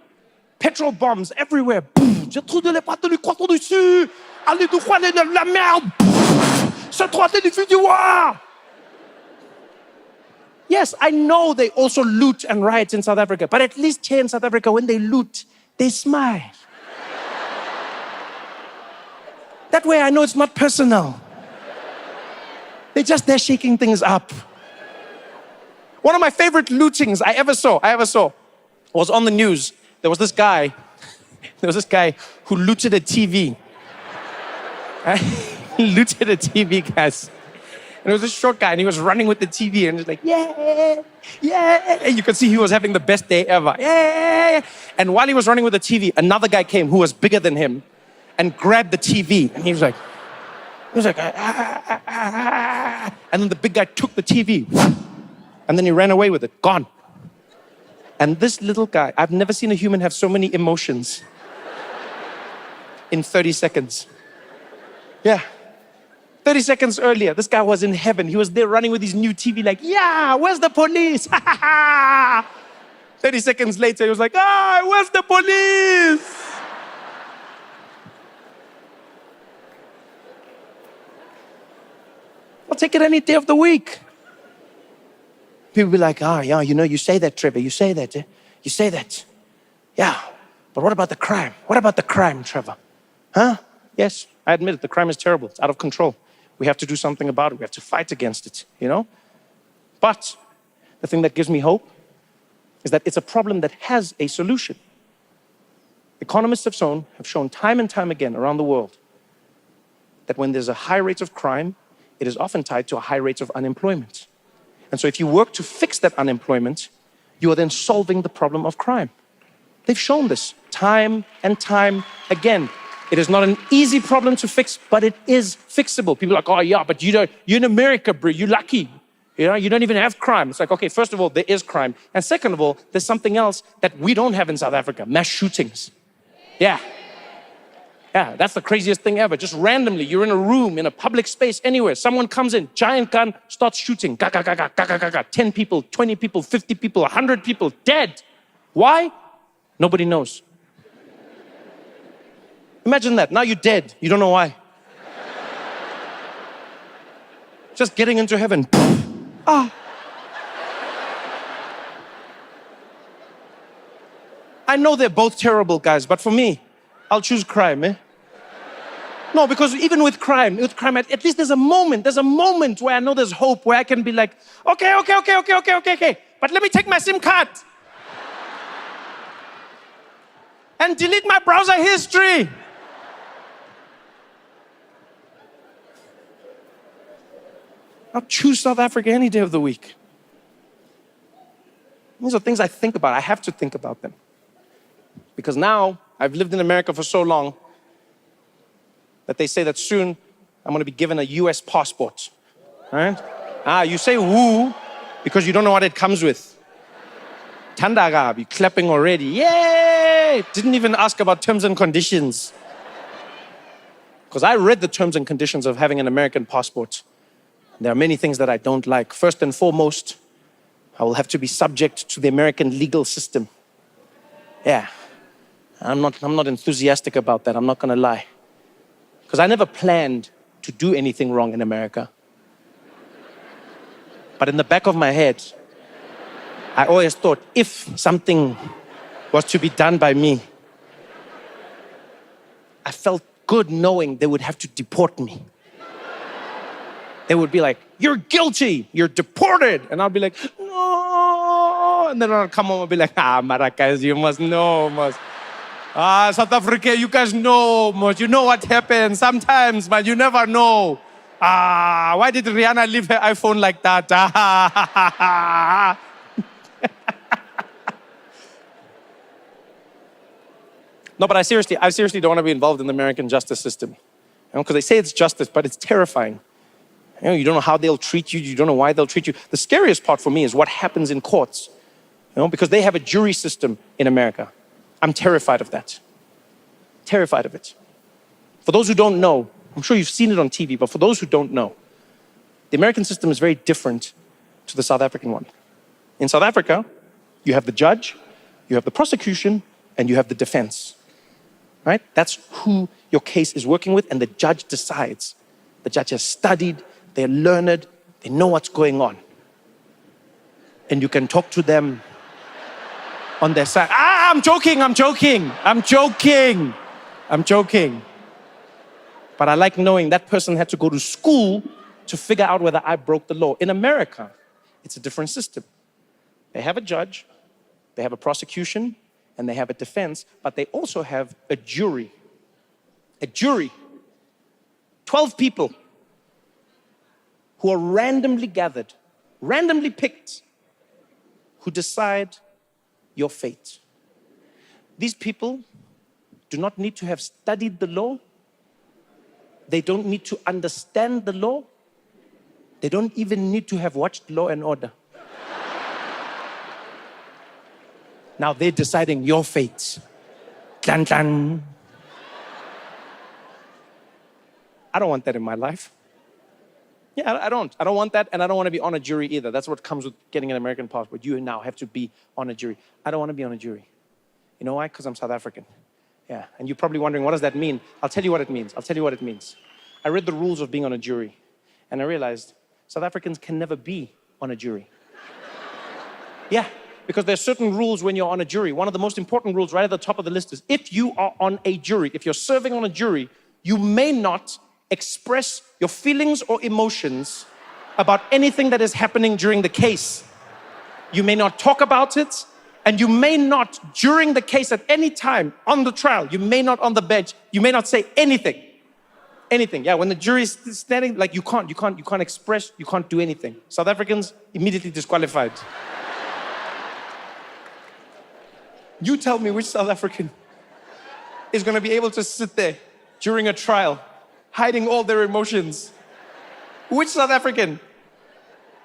Petrol bombs everywhere. J'ai trop de les pattes de croître dessus. Allez de quoi de la merde. Se trotter du futur. Yes, I know they also loot and riot in South Africa, but at least here in South Africa, when they loot, they smile. That way I know it's not personal. They're shaking things up. One of my favorite lootings I ever saw was on the news. There was this guy who looted a TV. He looted a TV, guys. And it was a short guy, and he was running with the TV, and he was like, yeah. And you could see he was having the best day ever. Yeah. And while he was running with the TV, another guy came who was bigger than him and grabbed the TV. And he was like, And then the big guy took the TV. And then he ran away with it, gone. And this little guy, I've never seen a human have so many emotions in 30 seconds. Yeah. 30 seconds earlier, this guy was in heaven. He was there running with his new TV like, yeah, where's the police? 30 seconds later, he was like, where's the police? I'll take it any day of the week. People be like, yeah, you know, you say that, Trevor, you say that, eh? You say that. Yeah, but what about the crime? What about the crime, Trevor? Huh? Yes, I admit it, the crime is terrible. It's out of control. We have to do something about it. We have to fight against it, you know? But the thing that gives me hope is that it's a problem that has a solution. Economists have shown time and time again around the world that when there's a high rate of crime, it is often tied to a high rate of unemployment. And so if you work to fix that unemployment, you are then solving the problem of crime. They've shown this time and time again. It is not an easy problem to fix, but it is fixable. People are like, yeah, but you're in America, bro, you're lucky. You know, you don't even have crime. It's like, okay, first of all, there is crime. And second of all, there's something else that we don't have in South Africa, mass shootings. Yeah. Yeah, that's the craziest thing ever. Just randomly, you're in a room, in a public space, anywhere. Someone comes in, giant gun, starts shooting. Ga, ga, ga, ga, ga, ga, ga, ga. 10 people, 20 people, 50 people, 100 people, dead. Why? Nobody knows. Imagine that. Now you're dead. You don't know why. Just getting into heaven. Ah. I know they're both terrible, guys, but for me, I'll choose crime, eh? No, because even with crime, at least there's a moment where I know there's hope, where I can be like, okay, but let me take my SIM card and delete my browser history. I'll choose South Africa any day of the week. These are things I think about. I have to think about them. Because now, I've lived in America for so long that they say that soon I'm going to be given a US passport. Right? You say woo because you don't know what it comes with. Tandaga, you're clapping already. Yay! Didn't even ask about terms and conditions. Because I read the terms and conditions of having an American passport. There are many things that I don't like. First and foremost, I will have to be subject to the American legal system. Yeah. I'm not enthusiastic about that, I'm not gonna lie. Because I never planned to do anything wrong in America. But in the back of my head, I always thought if something was to be done by me, I felt good knowing they would have to deport me. They would be like, you're guilty, you're deported. And I'll be like, no. And then I'll come home and be like, Maracas, you must know, South Africa, you guys know, you know what happens sometimes, man, you never know. Why did Rihanna leave her iPhone like that? No, but I seriously don't want to be involved in the American justice system. Because they say it's justice, but it's terrifying. You don't know how they'll treat you. You don't know why they'll treat you. The scariest part for me is what happens in courts. Because they have a jury system in America. I'm terrified of that. Terrified of it. For those who don't know, I'm sure you've seen it on TV, but for those who don't know, the American system is very different to the South African one. In South Africa, you have the judge, you have the prosecution, and you have the defense. Right? That's who your case is working with, and the judge decides. The judge has studied, they're learned, they know what's going on. And you can talk to them on their side. I'm joking. But I like knowing that person had to go to school to figure out whether I broke the law. In America, it's a different system. They have a judge, they have a prosecution, and they have a defense, but they also have a jury. A jury. 12 people who are randomly gathered, randomly picked, who decide your fate. These people do not need to have studied the law. They don't need to understand the law. They don't even need to have watched Law and Order. Now they're deciding your fate. Dun, dun. I don't want that in my life. Yeah, I don't want that, and I don't want to be on a jury either. That's what comes with getting an American passport. You now have to be on a jury. I don't want to be on a jury. You know why? Because I'm South African. Yeah, and you're probably wondering, what does that mean? I'll tell you what it means. I read the rules of being on a jury, and I realized South Africans can never be on a jury. Yeah, because there's certain rules when you're on a jury. One of the most important rules right at the top of the list is if you are on a jury, if you're serving on a jury, you may not express your feelings or emotions about anything that is happening during the case. You may not talk about it, and you may not, during the case at any time, on the trial, you may not on the bench, you may not say anything. Anything, yeah, when the jury is standing, like you can't express, you can't do anything. South Africans, immediately disqualified. You tell me which South African is gonna be able to sit there during a trial, hiding all their emotions. Which South African?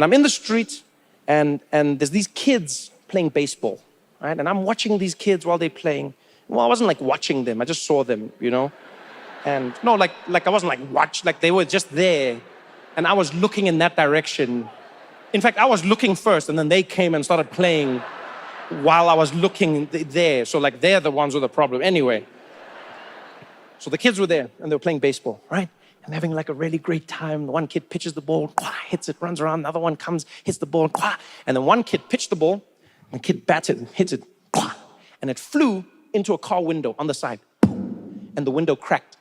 And I'm in the street, and there's these kids playing baseball, right? And I'm watching these kids while they're playing. Well, I wasn't like watching them, I just saw them, you know? And no, like I wasn't like they were just there, and I was looking in that direction. In fact, I was looking first, and then they came and started playing while I was looking there. So like they're the ones with the problem. Anyway, so the kids were there, and they were playing baseball, right? And having like a really great time. The one kid pitches the ball, hits it, runs around. The other one comes, hits the ball, and then one kid pitched the ball, and the kid bats it and hits it, and it flew into a car window on the side, and the window cracked.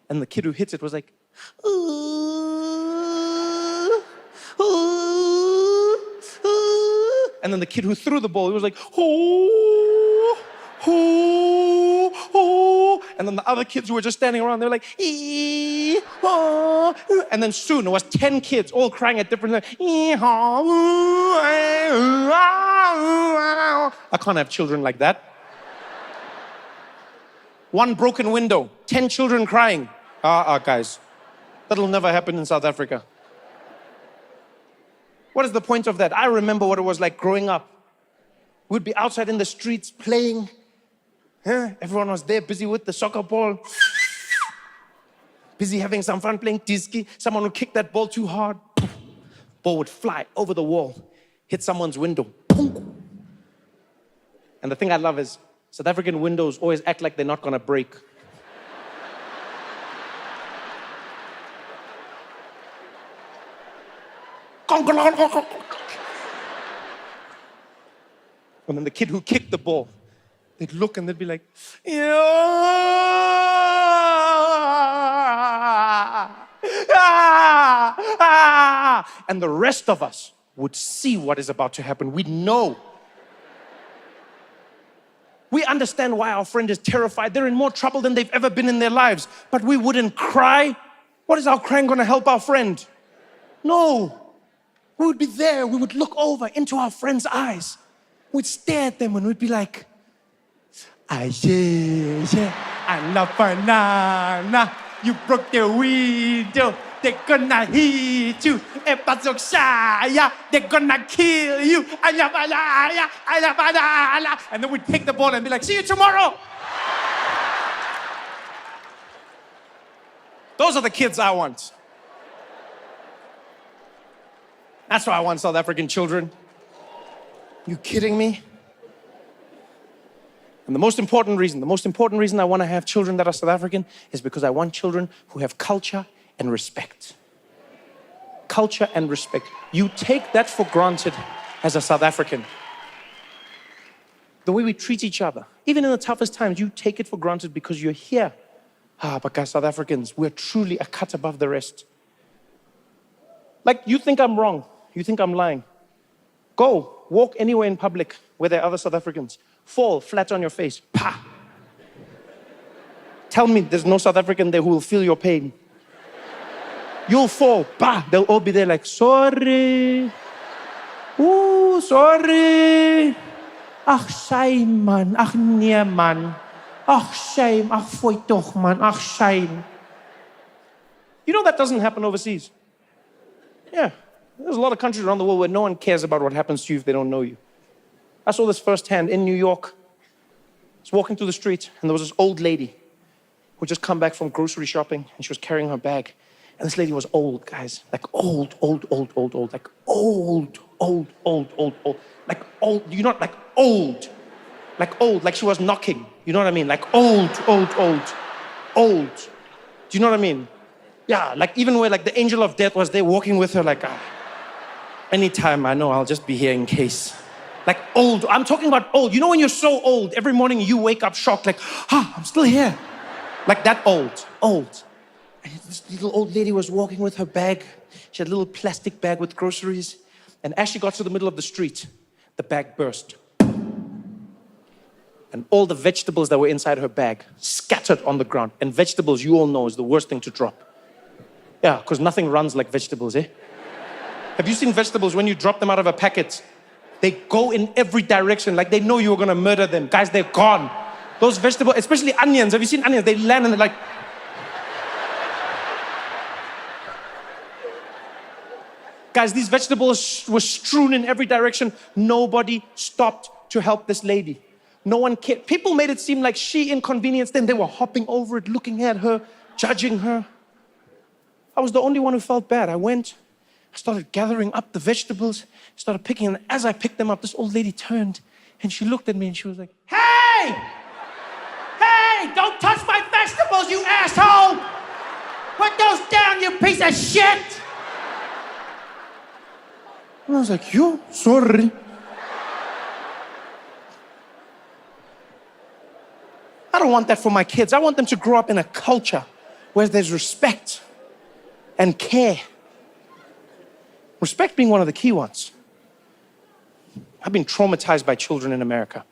And the kid who hits it was like, and then the kid who threw the ball, he was like, and then the other kids who were just standing around, they were like, and then soon it was 10 kids all crying at different times. I can't have children like that. One broken window, 10 children crying. Guys, that'll never happen in South Africa. What is the point of that? I remember what it was like growing up. We'd be outside in the streets playing. Everyone was there busy with the soccer ball. Busy having some fun playing diski. Someone would kick that ball too hard. Ball would fly over the wall, hit someone's window. And the thing I love is South African windows always act like they're not gonna break. And then the kid who kicked the ball, they'd look and they'd be like, and the rest of us would see what is about to happen. We'd know. We understand why our friend is terrified. They're in more trouble than they've ever been in their lives. But we wouldn't cry. What is our crying going to help our friend? No. We would be there. We would look over into our friend's eyes. We'd stare at them and we'd be like, I love banana. You broke the window. They're gonna hit you. They're gonna kill you. And then we'd take the ball and be like, see you tomorrow. Those are the kids I want. That's why I want South African children. You kidding me? And the most important reason I want to have children that are South African is because I want children who have culture and respect. Culture and respect. You take that for granted as a South African. The way we treat each other, even in the toughest times, you take it for granted because you're here. But guys, South Africans, we're truly a cut above the rest. Like, you think I'm wrong. You think I'm lying. Go, walk anywhere in public where there are other South Africans. Fall flat on your face. Pa! Tell me there's no South African there who will feel your pain. You'll fall. Bah! They'll all be there like, sorry. Ooh, sorry. Ach, shame, man. Ach, nee, man. Ach, shame. Ach, fooi toch, man. Ach, shame. You know that doesn't happen overseas. Yeah. There's a lot of countries around the world where no one cares about what happens to you if they don't know you. I saw this firsthand in New York. I was walking through the street, and there was this old lady who just come back from grocery shopping, and she was carrying her bag. And this lady was old, guys. Like old. Like old. Like old. You know, like old. Like old. Like she was knocking. You know what I mean? Like old. Old. Do you know what I mean? Yeah, like even where like the angel of death was there walking with her, like, anytime I know I'll just be here in case. Like old. I'm talking about old. You know when you're so old, every morning you wake up shocked, like, I'm still here. Like that old. And this little old lady was walking with her bag. She had a little plastic bag with groceries. And as she got to the middle of the street, the bag burst. And all the vegetables that were inside her bag scattered on the ground. And vegetables, you all know, is the worst thing to drop. Yeah, because nothing runs like vegetables, eh? Have you seen vegetables when you drop them out of a packet? They go in every direction, like they know you were gonna murder them. Guys, they're gone. Those vegetables, especially onions. Have you seen onions? They land and they're like... Guys, these vegetables were strewn in every direction. Nobody stopped to help this lady. No one cared. People made it seem like she inconvenienced them. They were hopping over it, looking at her, judging her. I was the only one who felt bad. I went, I started gathering up the vegetables, started picking them. As I picked them up, this old lady turned and she looked at me and she was like, "Hey! Hey, don't touch my vegetables, you asshole! Put those down, you piece of shit!" And I was like, "Yo, sorry." I don't want that for my kids. I want them to grow up in a culture where there's respect and care. Respect being one of the key ones. I've been traumatized by children in America.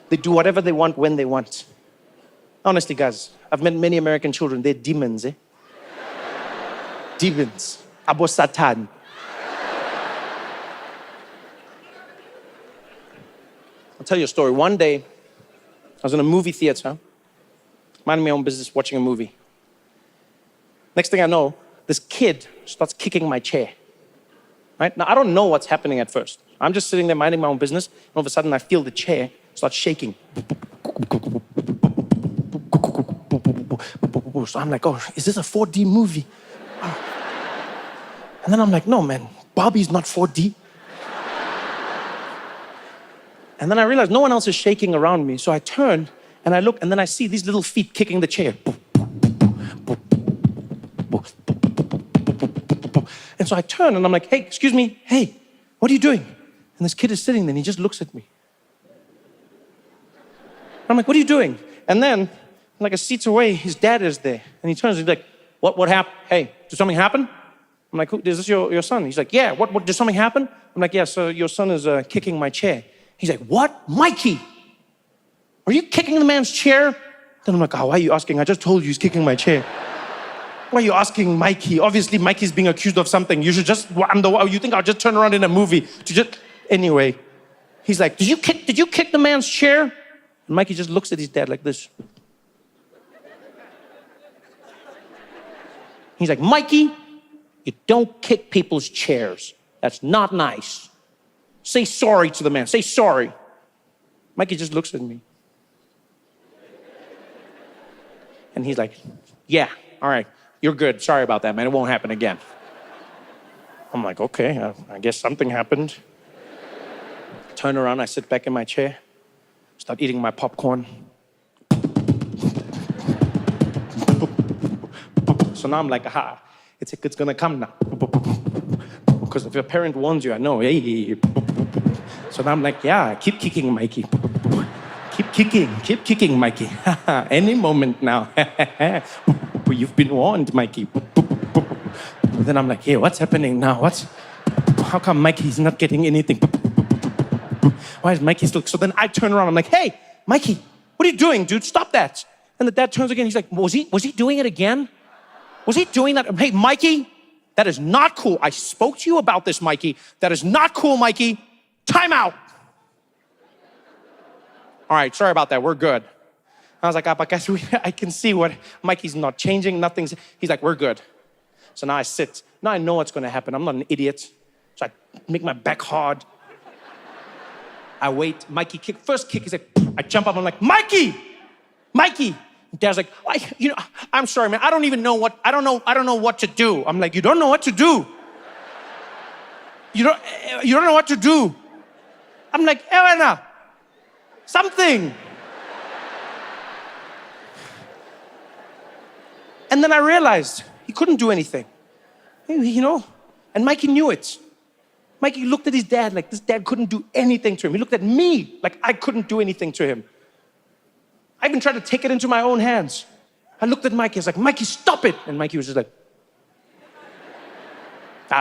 They do whatever they want when they want. Honestly, guys, I've met many American children. They're demons, eh? Demons. Abo Satan. I'll tell you a story. One day, I was in a movie theater, minding my own business, watching a movie. Next thing I know, this kid starts kicking my chair. Right? Now, I don't know what's happening at first. I'm just sitting there minding my own business, and all of a sudden I feel the chair start shaking. So I'm like, "Oh, is this a 4D movie?" And then I'm like, "No, man, Barbie's not 4D. And then I realized no one else is shaking around me. So I turn and I look and then I see these little feet kicking the chair. And so I turn and I'm like, "Hey, excuse me, hey, what are you doing?" And this kid is sitting there and he just looks at me. I'm like, "What are you doing?" And then, like a seat away, his dad is there. And he turns and he's like, What happened? Hey, did something happen?" I'm like, "Is this your son?" He's like, "Yeah, what, did something happen?" I'm like, "Yeah, so your son is kicking my chair." He's like, "What? Mikey? Are you kicking the man's chair?" Then I'm like, "Oh, why are you asking? I just told you he's kicking my chair. Why are you asking Mikey? Obviously, Mikey's being accused of something. You should just, you think I'll just turn around in a movie to just," anyway. He's like, did you kick the man's chair?" And Mikey just looks at his dad like this. He's like, "Mikey, you don't kick people's chairs. That's not nice. Say sorry to the man. Say sorry." Mikey just looks at me. And he's like, "Yeah, all right. You're good. Sorry about that, man. It won't happen again." I'm like, "Okay, I guess something happened." Turn around, I sit back in my chair, start eating my popcorn. So now I'm like, "Aha, it's gonna come now." Because if your parent warns you, I know, hey. So now I'm like, "Yeah, keep kicking, Mikey. Keep kicking, Mikey. Any moment now. You've been warned, Mikey." Then I'm like, "Hey, what's happening now? How come Mikey's not getting anything? Why is Mikey still?" So then I turn around, I'm like, "Hey, Mikey, what are you doing, dude? Stop that." And the dad turns again, he's like, Was he doing it again? Was he doing that? Hey, Mikey, that is not cool. I spoke to you about this, Mikey. That is not cool, Mikey. Time out. All right, sorry about that. We're good. I was like, but guys, I can see what Mikey's not changing. Nothing's. He's like, "We're good." So now I sit. Now I know what's going to happen. I'm not an idiot. So I make my back hard. I wait. Mikey first kick. He's like, I jump up. I'm like, "Mikey. Dad's like, I'm sorry, man. I don't know what to do." I'm like, "You don't know what to do? You don't know what to do?" I'm like, "Elena, something." And then I realized he couldn't do anything, and Mikey knew it. Mikey looked at his dad like this dad couldn't do anything to him. He looked at me like I couldn't do anything to him. I even tried to take it into my own hands. I looked at Mikey, I was like, "Mikey, stop it." And Mikey was just like,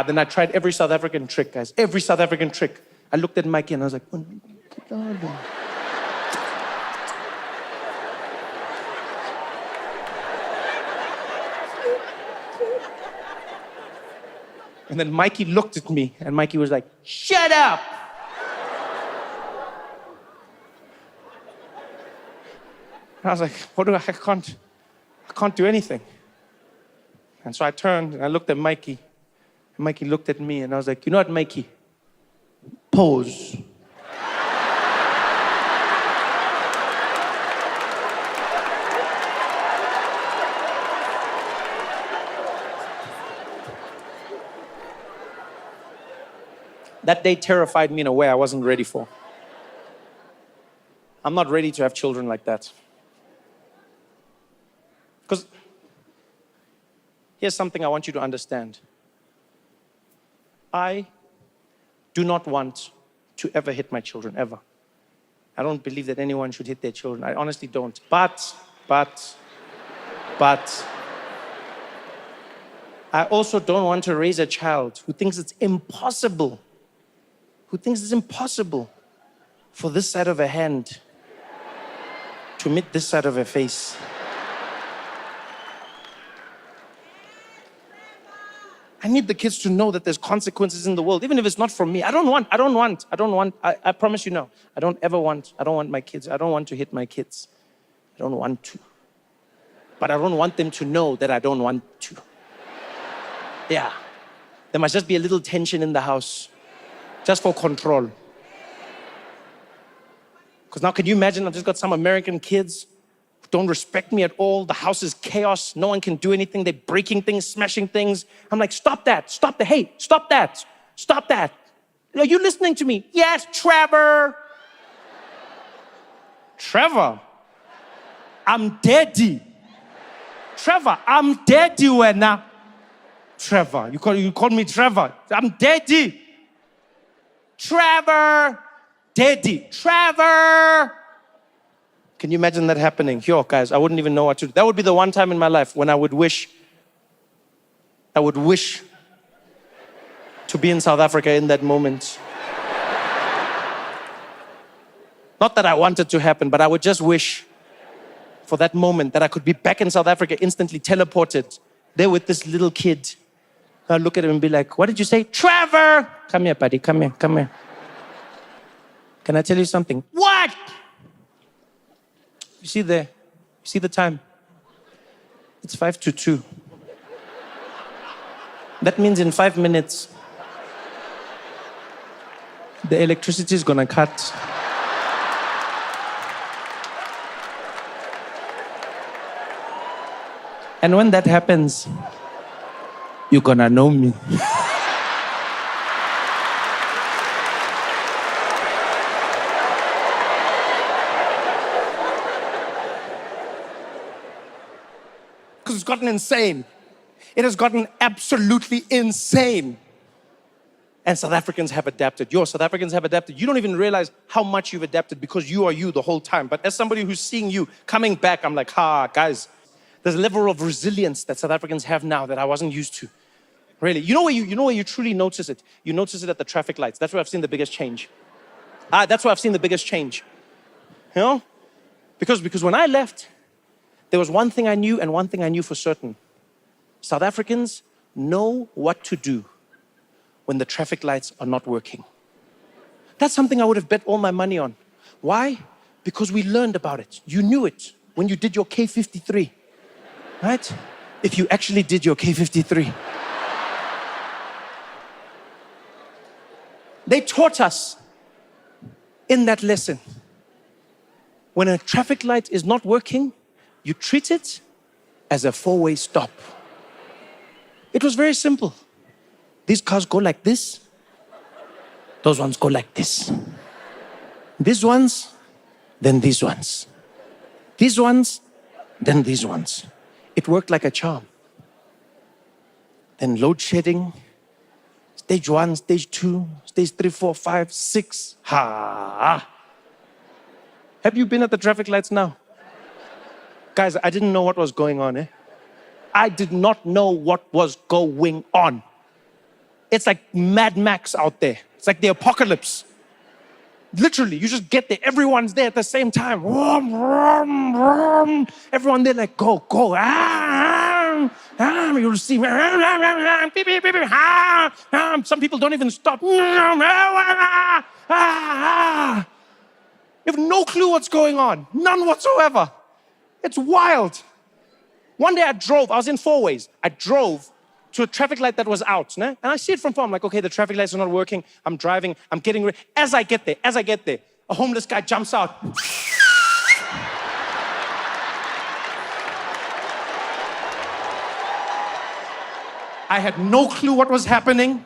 then I tried every South African trick, guys. Every South African trick. I looked at Mikey and I was like, And then Mikey looked at me and Mikey was like, "Shut up." And I was like, I can't do anything. And so I turned and I looked at Mikey Mikey looked at me and I was like, you know what, Mikey? Pose. That day terrified me in a way I wasn't ready for. I'm not ready to have children like that. Because here's something I want you to understand. I do not want to ever hit my children, ever. I don't believe that anyone should hit their children. I honestly don't. But, I also don't want to raise a child who thinks it's impossible, for this side of a hand to meet this side of a face. I need the kids to know that there's consequences in the world, even if it's not from me. I promise you now, I don't want my kids, I don't want to hit my kids. I don't want to. But I don't want them to know that I don't want to. Yeah. There must just be a little tension in the house, just for control. Because now, can you imagine, I've just got some American kids who don't respect me at all. The house is chaos. No one can do anything. They're breaking things, smashing things. I'm like, stop that. Stop that. Hey, stop that. Stop that. Are you listening to me? Yes, Trevor. Trevor. I'm daddy. Trevor, I'm daddy when now. Trevor, you call me Trevor. I'm daddy. Trevor. Daddy. Trevor. Can you imagine that happening? Yo, guys, I wouldn't even know what to do. That would be the one time in my life when I would wish to be in South Africa in that moment. Not that I want it to happen, but I would just wish for that moment that I could be back in South Africa, instantly teleported, there with this little kid. I'd look at him and be like, what did you say? Trevor! Come here, buddy, come here. Can I tell you something? What? You see there? You see the time? It's 1:55. That means in 5 minutes, the electricity is gonna cut. And when that happens, you're gonna know me. Because it's gotten insane. It has gotten absolutely insane. And South Africans have adapted. South Africans have adapted. You don't even realize how much you've adapted because you are you the whole time. But as somebody who's seeing you coming back, I'm like, guys, there's a level of resilience that South Africans have now that I wasn't used to. Really. You know where you truly notice it? You notice it at the traffic lights. That's where I've seen the biggest change. That's where I've seen the biggest change. You know? Because when I left, there was one thing I knew and one thing I knew for certain. South Africans know what to do when the traffic lights are not working. That's something I would have bet all my money on. Why? Because we learned about it. You knew it when you did your K53. Right? If you actually did your K53. They taught us in that lesson. When a traffic light is not working, you treat it as a four-way stop. It was very simple. These cars go like this. Those ones go like this. These ones, then these ones. These ones, then these ones. It worked like a charm. Then load shedding, stage 1, stage 2, stage 3, 4, 5, 6. Have you been at the traffic lights now? Guys, I didn't know what was going on. I did not know what was going on. It's like Mad Max out there. It's like the apocalypse. Literally, you just get there. Everyone's there at the same time. Everyone there like, go. You'll see. Some people don't even stop. You have no clue what's going on. None whatsoever. It's wild. One day I was in four ways. I drove to a traffic light that was out. Ne? And I see it from far. I'm like, okay, the traffic lights are not working. I'm driving. I'm getting ready. As I get there, a homeless guy jumps out. I had no clue what was happening.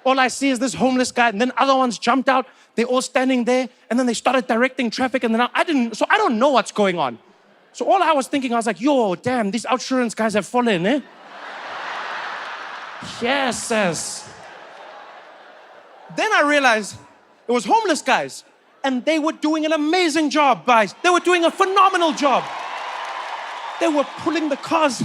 All I see is this homeless guy, and then other ones jumped out. They're all standing there, and then they started directing traffic, and then I don't know what's going on. So all I was thinking, I was like, yo, damn, these outsurance guys have fallen, eh? Yes. Then I realized it was homeless guys, and they were doing an amazing job, guys. They were doing a phenomenal job. They were pulling the cars,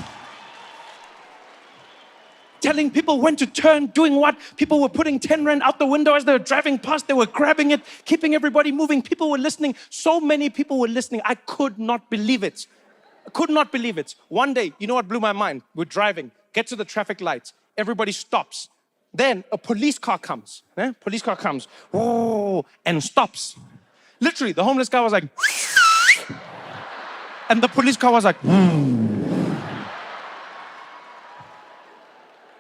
telling people when to turn, doing what. People were putting 10 rand out the window as they were driving past. They were grabbing it, keeping everybody moving. People were listening. So many people were listening. I could not believe it. One day, you know what blew my mind? We're driving, get to the traffic lights. Everybody stops. Then a police car comes. And stops. Literally, the homeless guy was like, and the police car was like,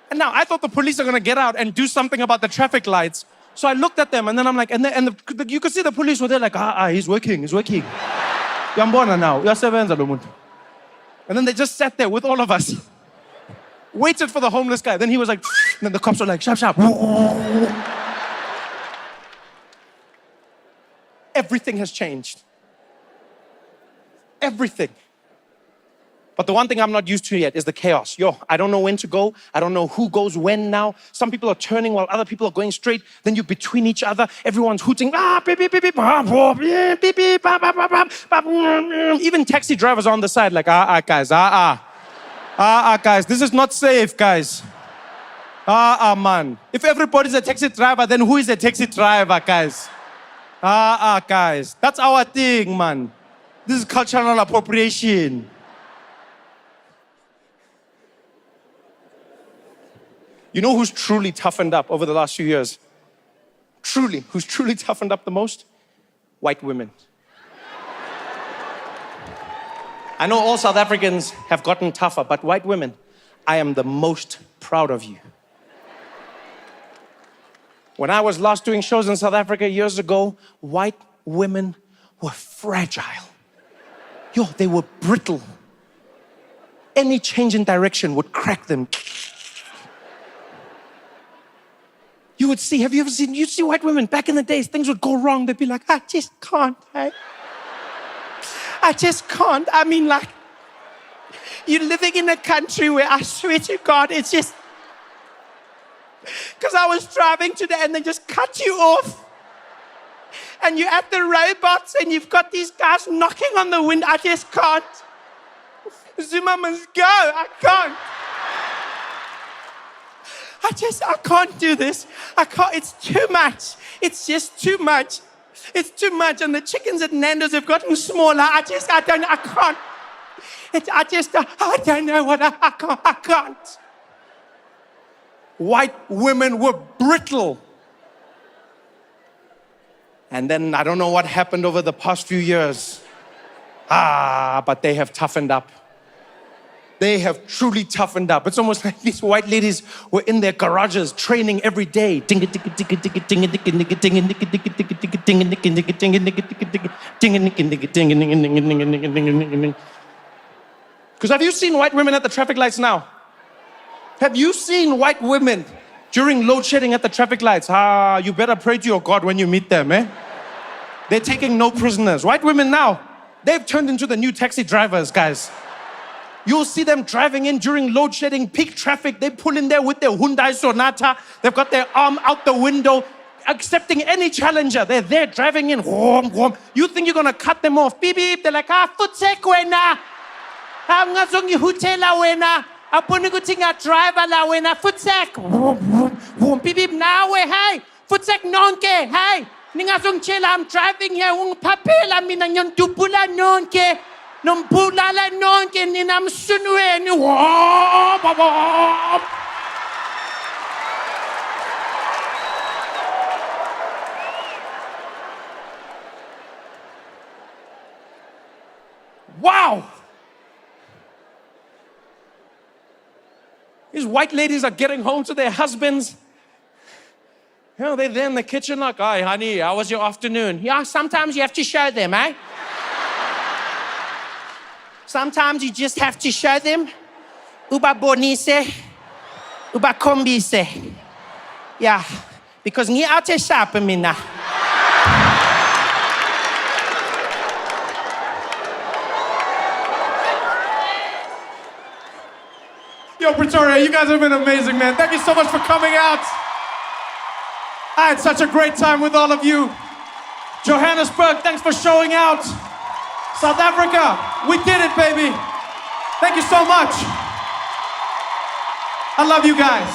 And now I thought the police are going to get out and do something about the traffic lights. So I looked at them, and then I'm like, you could see the police were there like, he's working. Yambona now. Uyasebenza lo muntu. And then they just sat there with all of us. Waited for the homeless guy. Then he was like, and then the cops were like, sharp. Everything has changed. Everything. But the one thing I'm not used to yet is the chaos. I don't know when to go. I don't know who goes when now. Some people are turning while other people are going straight. Then you're between each other. Everyone's hooting. Beep, beep, beep, beep, beep, beep, even taxi drivers are on the side like, guys, guys, this is not safe, guys. Man. If everybody's a taxi driver, then who is a taxi driver, guys? Guys. That's our thing, man. This is cultural appropriation. You know who's truly toughened up over the last few years? Who's truly toughened up the most? White women. I know all South Africans have gotten tougher, but white women, I am the most proud of you. When I was last doing shows in South Africa years ago, white women were fragile. They were brittle. Any change in direction would crack them. You would see, have you ever seen, you'd see white women back in the days, things would go wrong. They'd be like, I just can't. I just can't. I mean, like, you're living in a country where I swear to God, it's just, because I was driving today and they just cut you off. And you're at the robots and you've got these guys knocking on the window. I just can't. Zuma must go. I can't. I can't do this. I can't. It's too much. It's just too much. It's too much. And the chickens at Nando's have gotten smaller. I don't know what I can't. White women were brittle. And then I don't know what happened over the past few years. But they have toughened up. They have truly toughened up. It's almost like these white ladies were in their garages training every day. Because have you seen white women at the traffic lights now? Have you seen white women during load shedding at the traffic lights? You better pray to your God when you meet them, eh? They're taking no prisoners. White women now, they've turned into the new taxi drivers, guys. You'll see them driving in during load shedding, peak traffic. They pull in there with their Hyundai Sonata. They've got their arm out the window, accepting any challenger. They're there driving in. You think you're going to cut them off. Beep, beep. They're like, futsek wena. Ngazongi hutela wena. Apuni kutinga driver la wena. Futsek. Beep, beep. Nawe, hey. Futsek nonke. Hey. Ningazong chela. I'm driving here. Papela mina nyon dupula nonke. Nombulala nonke ninamsunweni. Wow! These white ladies are getting home to their husbands. You know, they're there in the kitchen like, "Hi, honey, how was your afternoon?" "Yeah, sometimes you have to show them, eh? Sometimes you just have to show them. Uba bonise, uba kombise. Yeah, because ni ate sharp mina."
Yo, Pretoria, you guys have been amazing, man. Thank you so much for coming out. I had such a great time with all of you. Johannesburg, thanks for showing out. South Africa, we did it, baby. Thank you so much. I love you guys.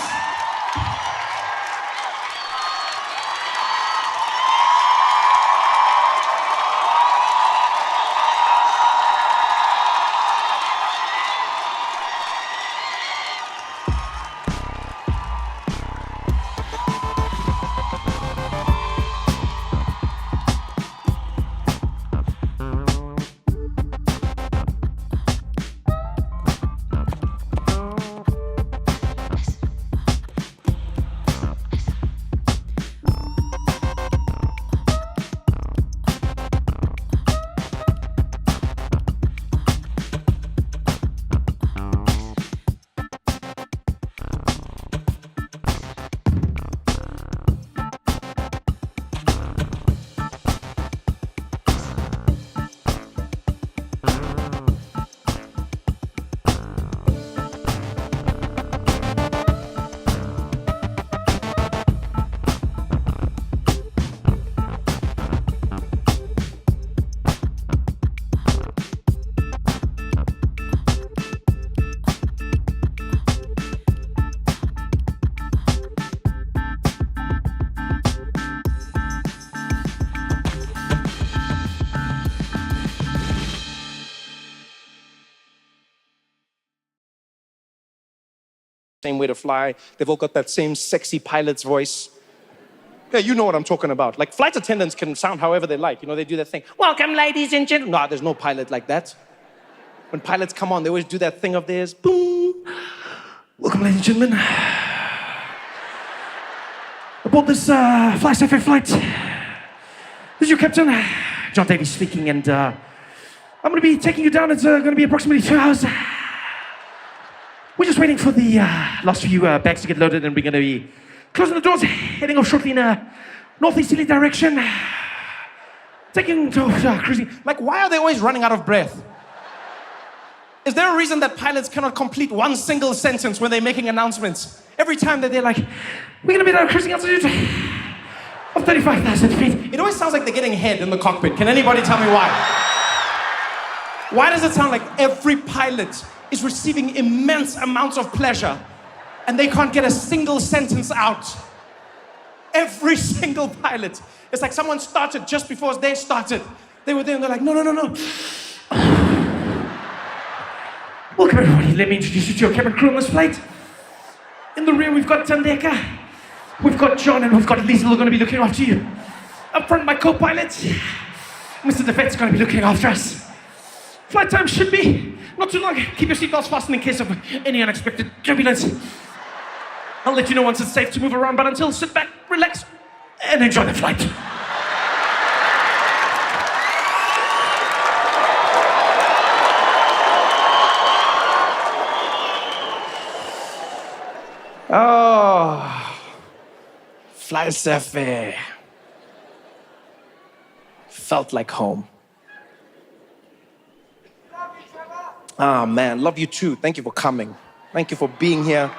Same way to fly. They've all got that same sexy pilot's voice. Yeah, you know what I'm talking about. Like, flight attendants can sound however they like. You know, they do that thing. "Welcome, ladies and gentlemen." No, there's no pilot like that. When pilots come on, they always do that thing of theirs. Boom.
Welcome, ladies and gentlemen. Aboard this Fly Safe flight. This is your captain, John Davies speaking, and I'm going to be taking you down. It's going to be approximately 2 hours. We're just waiting for the last few bags to get loaded, and we're going to be closing the doors, heading off shortly in a northeasterly direction. Taking to cruising.
Like, why are they always running out of breath? Is there a reason that pilots cannot complete one single sentence when they're making announcements? Every time that they're like,
We're going to be at a cruising altitude of 35,000 feet.
it always sounds like they're getting head in the cockpit. Can anybody tell me why? Why does it sound like every pilot is receiving immense amounts of pleasure and they can't get a single sentence out? Every single pilot. It's like someone started just before they started. They were there and they're like, no.
Welcome, everybody. Let me introduce you to your cabin crew on this flight. In the rear, we've got Tandeka, we've got John, and we've got Liesl who are going to be looking after you. Up front, my co-pilot, Mr. DeFette's going to be looking after us. Flight time should be not too long. Keep your seatbelts fastened in case of any unexpected turbulence. I'll let you know once it's safe to move around, but until, sit back, relax, and enjoy the flight.
Oh, Fly Safe. Felt like home. Ah, man, love you too. Thank you for coming. Thank you for being here.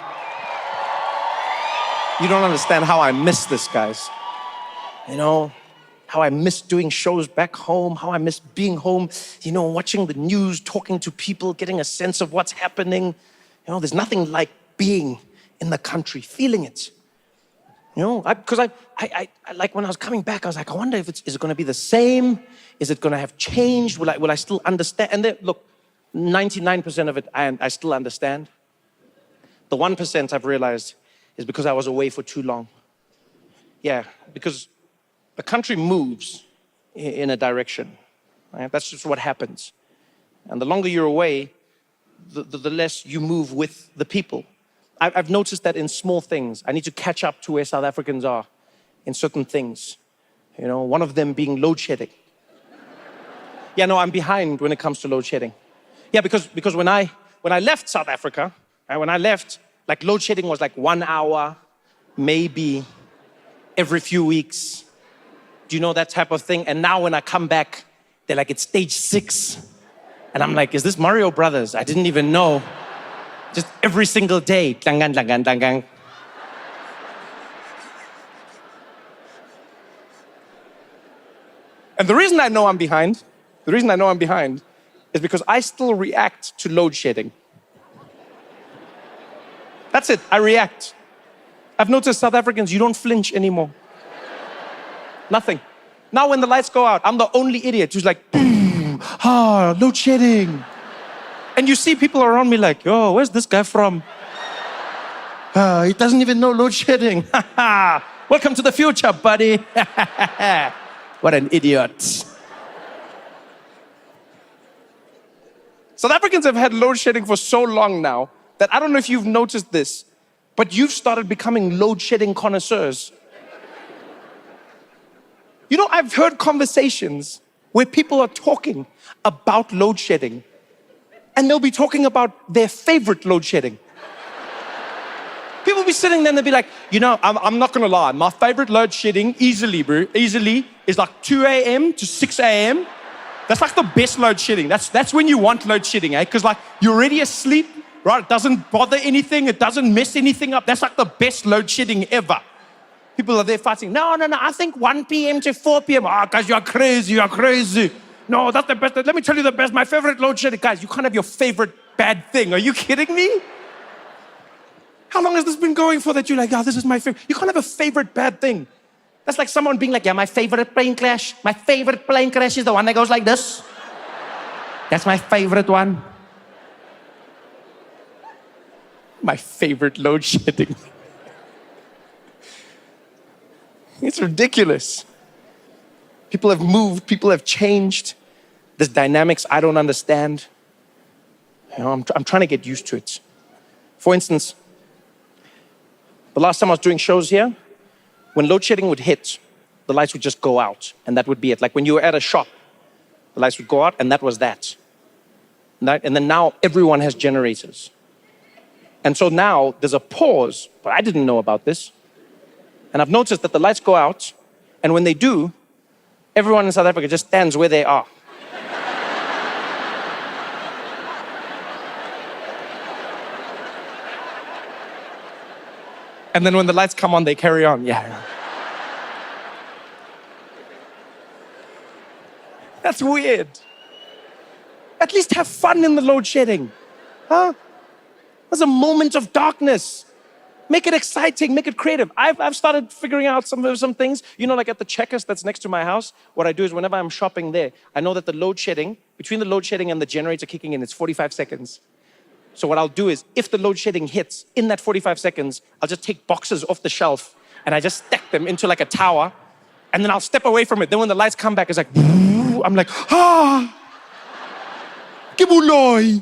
You don't understand how I miss this, guys. You know, how I miss doing shows back home, how I miss being home, you know, watching the news, talking to people, getting a sense of what's happening. You know, there's nothing like being in the country, feeling it. You know, because I like when I was coming back, I was like, I wonder if is it going to be the same? Is it going to have changed? Will I still understand? And then, look, 99% of it, I still understand. The 1% I've realized is because I was away for too long. Yeah, because the country moves in a direction. Right? That's just what happens. And the longer you're away, the less you move with the people. I've noticed that in small things. I need to catch up to where South Africans are in certain things. You know, one of them being load shedding. Yeah, no, I'm behind when it comes to load shedding. Yeah, because when I left South Africa, when I left, like load shedding was like 1 hour, maybe every few weeks. Do you know that type of thing? And now when I come back, they're like, it's stage 6. And I'm like, is this Mario Brothers? I didn't even know. Just every single day. Tlangan, tlangan, tlangan. And the reason I know I'm behind is because I still react to load shedding. That's it, I react. I've noticed South Africans, you don't flinch anymore. Nothing. Now when the lights go out, I'm the only idiot who's like, load shedding. And you see people around me like, oh, where's this guy from? He doesn't even know load shedding. Welcome to the future, buddy. What an idiot. South Africans have had load shedding for so long now that I don't know if you've noticed this, but you've started becoming load shedding connoisseurs. You know, I've heard conversations where people are talking about load shedding, and they'll be talking about their favorite load shedding. People be sitting there and they'll be like, you know, I'm not gonna lie, my favorite load shedding easily is like 2 a.m. to 6 a.m. That's like the best load shedding. That's when you want load shedding, eh? Because like you're already asleep, right? It doesn't bother anything, it doesn't mess anything up. That's like the best load shedding ever. People are there fighting. No, I think 1 p.m. to 4 p.m. Guys, you're crazy. No, that's the best. Let me tell you the best. My favorite load shedding. Guys, you can't have your favorite bad thing. Are you kidding me? How long has this been going for that you're like, this is my favorite? You can't have a favorite bad thing. That's like someone being like, yeah, my favorite plane crash is the one that goes like this. That's my favorite one. My favorite load shedding. It's ridiculous. People have moved, people have changed. There's dynamics I don't understand. You know, I'm trying to get used to it. For instance, the last time I was doing shows here, when load shedding would hit, the lights would just go out, and that would be it. Like when you were at a shop, the lights would go out, and that was that. And then now everyone has generators. And so now there's a pause, but I didn't know about this. And I've noticed that the lights go out, and when they do, everyone in South Africa just stands where they are. And then when the lights come on, they carry on. Yeah. That's weird. At least have fun in the load shedding. Huh? There's a moment of darkness. Make it exciting, make it creative. I've started figuring out some things. You know, like at the Checkers that's next to my house, what I do is whenever I'm shopping there, I know that the load shedding, between the load shedding and the generator kicking in, it's 45 seconds. So what I'll do is, if the load shedding hits in that 45 seconds, I'll just take boxes off the shelf and I just stack them into like a tower, and then I'll step away from it. Then when the lights come back, it's like, I'm like, Kibuloy.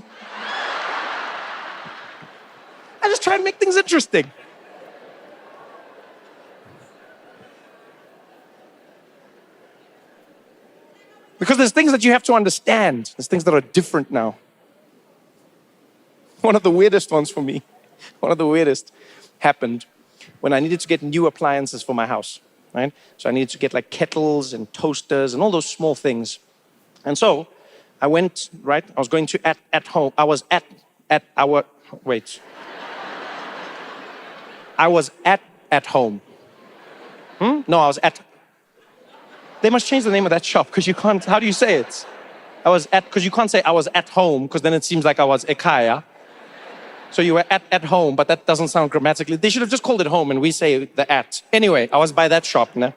I just try and make things interesting. Because there's things that you have to understand. There's things that are different now. One of the weirdest ones for me, happened when I needed to get new appliances for my house, right? So I needed to get like kettles and toasters and all those small things. And so I went, right? I was going to at home. I was at home. No, I was at. They must change the name of that shop because you can't, how do you say it? Because you can't say I was at home because then it seems like I was ekaya. So you were at home, but that doesn't sound grammatically. They should have just called it home and we say the at. Anyway, I was by that shop, né?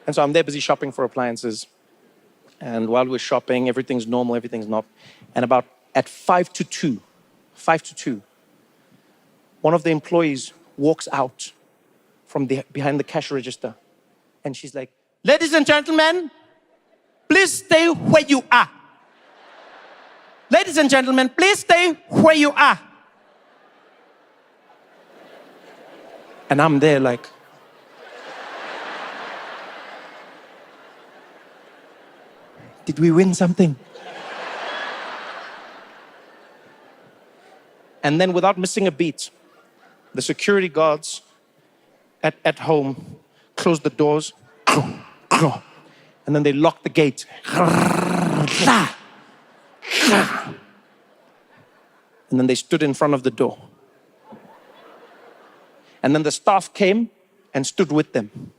And so I'm there busy shopping for appliances. And while we're shopping, everything's normal, everything's not. And about at 5 to 2, one of the employees walks out from behind the cash register. And she's like, ladies and gentlemen, please stay where you are. Ladies and gentlemen, please stay where you are. And I'm there like, did we win something? And then without missing a beat, the security guards at home closed the doors, and then they locked the gate. And then they stood in front of the door. And then the staff came and stood with them.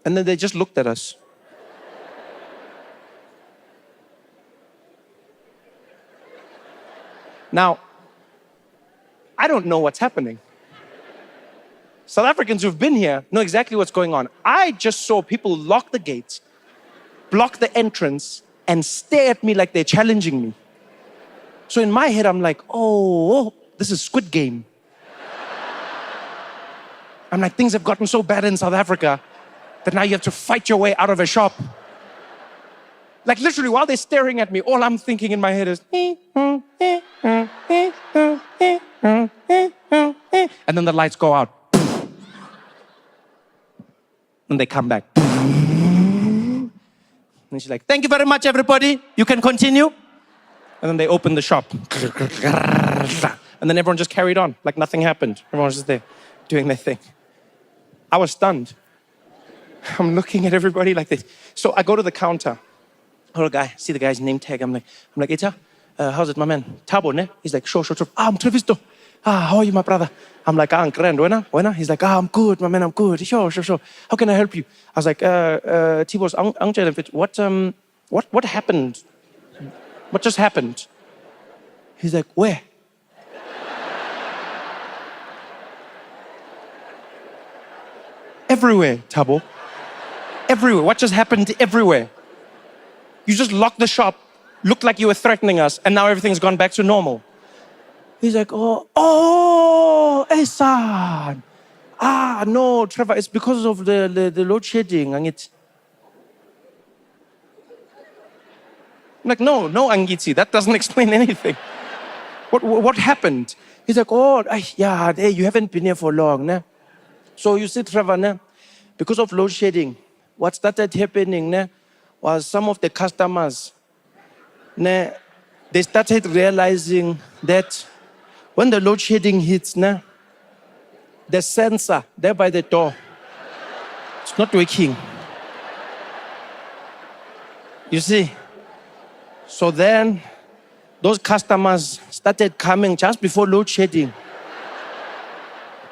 And then they just looked at us. Now, I don't know what's happening. South Africans who've been here know exactly what's going on. I just saw people lock the gates, block the entrance, and stare at me like they're challenging me. So in my head, I'm like, oh, this is Squid Game. I'm like, things have gotten so bad in South Africa that now you have to fight your way out of a shop. Like literally, while they're staring at me, all I'm thinking in my head is, and then the lights go out. And they come back. And she's like, thank you very much, everybody. You can continue. And then they open the shop. And then everyone just carried on like nothing happened. Everyone was just there doing their thing. I was stunned. I'm looking at everybody like this. So I go to the counter. Hello, guy. See the guy's name tag. I'm like, Eta, how's it, my man? Tabo, ne? He's like, sure. I'm Trevisto. How are you, my brother? I'm like, I'm grand. Buena? He's like, I'm good, my man. I'm good. Sure. How can I help you? I was like, Tibos, what happened? What just happened? He's like, where? Everywhere, Tabo. Everywhere. What just happened everywhere? You just locked the shop, looked like you were threatening us, and now everything's gone back to normal. He's like, oh, hey, son. No, Trevor, it's because of the load shedding. And it's I'm like, no, Angiti, that doesn't explain anything. What happened? He's like, hey, you haven't been here for long, ne? So you see, Trevor, ne? Because of load shedding, what started happening, ne, was some of the customers, ne, they started realizing that when the load shedding hits, ne, the sensor there by the door, it's not working. You see? So then, those customers started coming just before load shedding.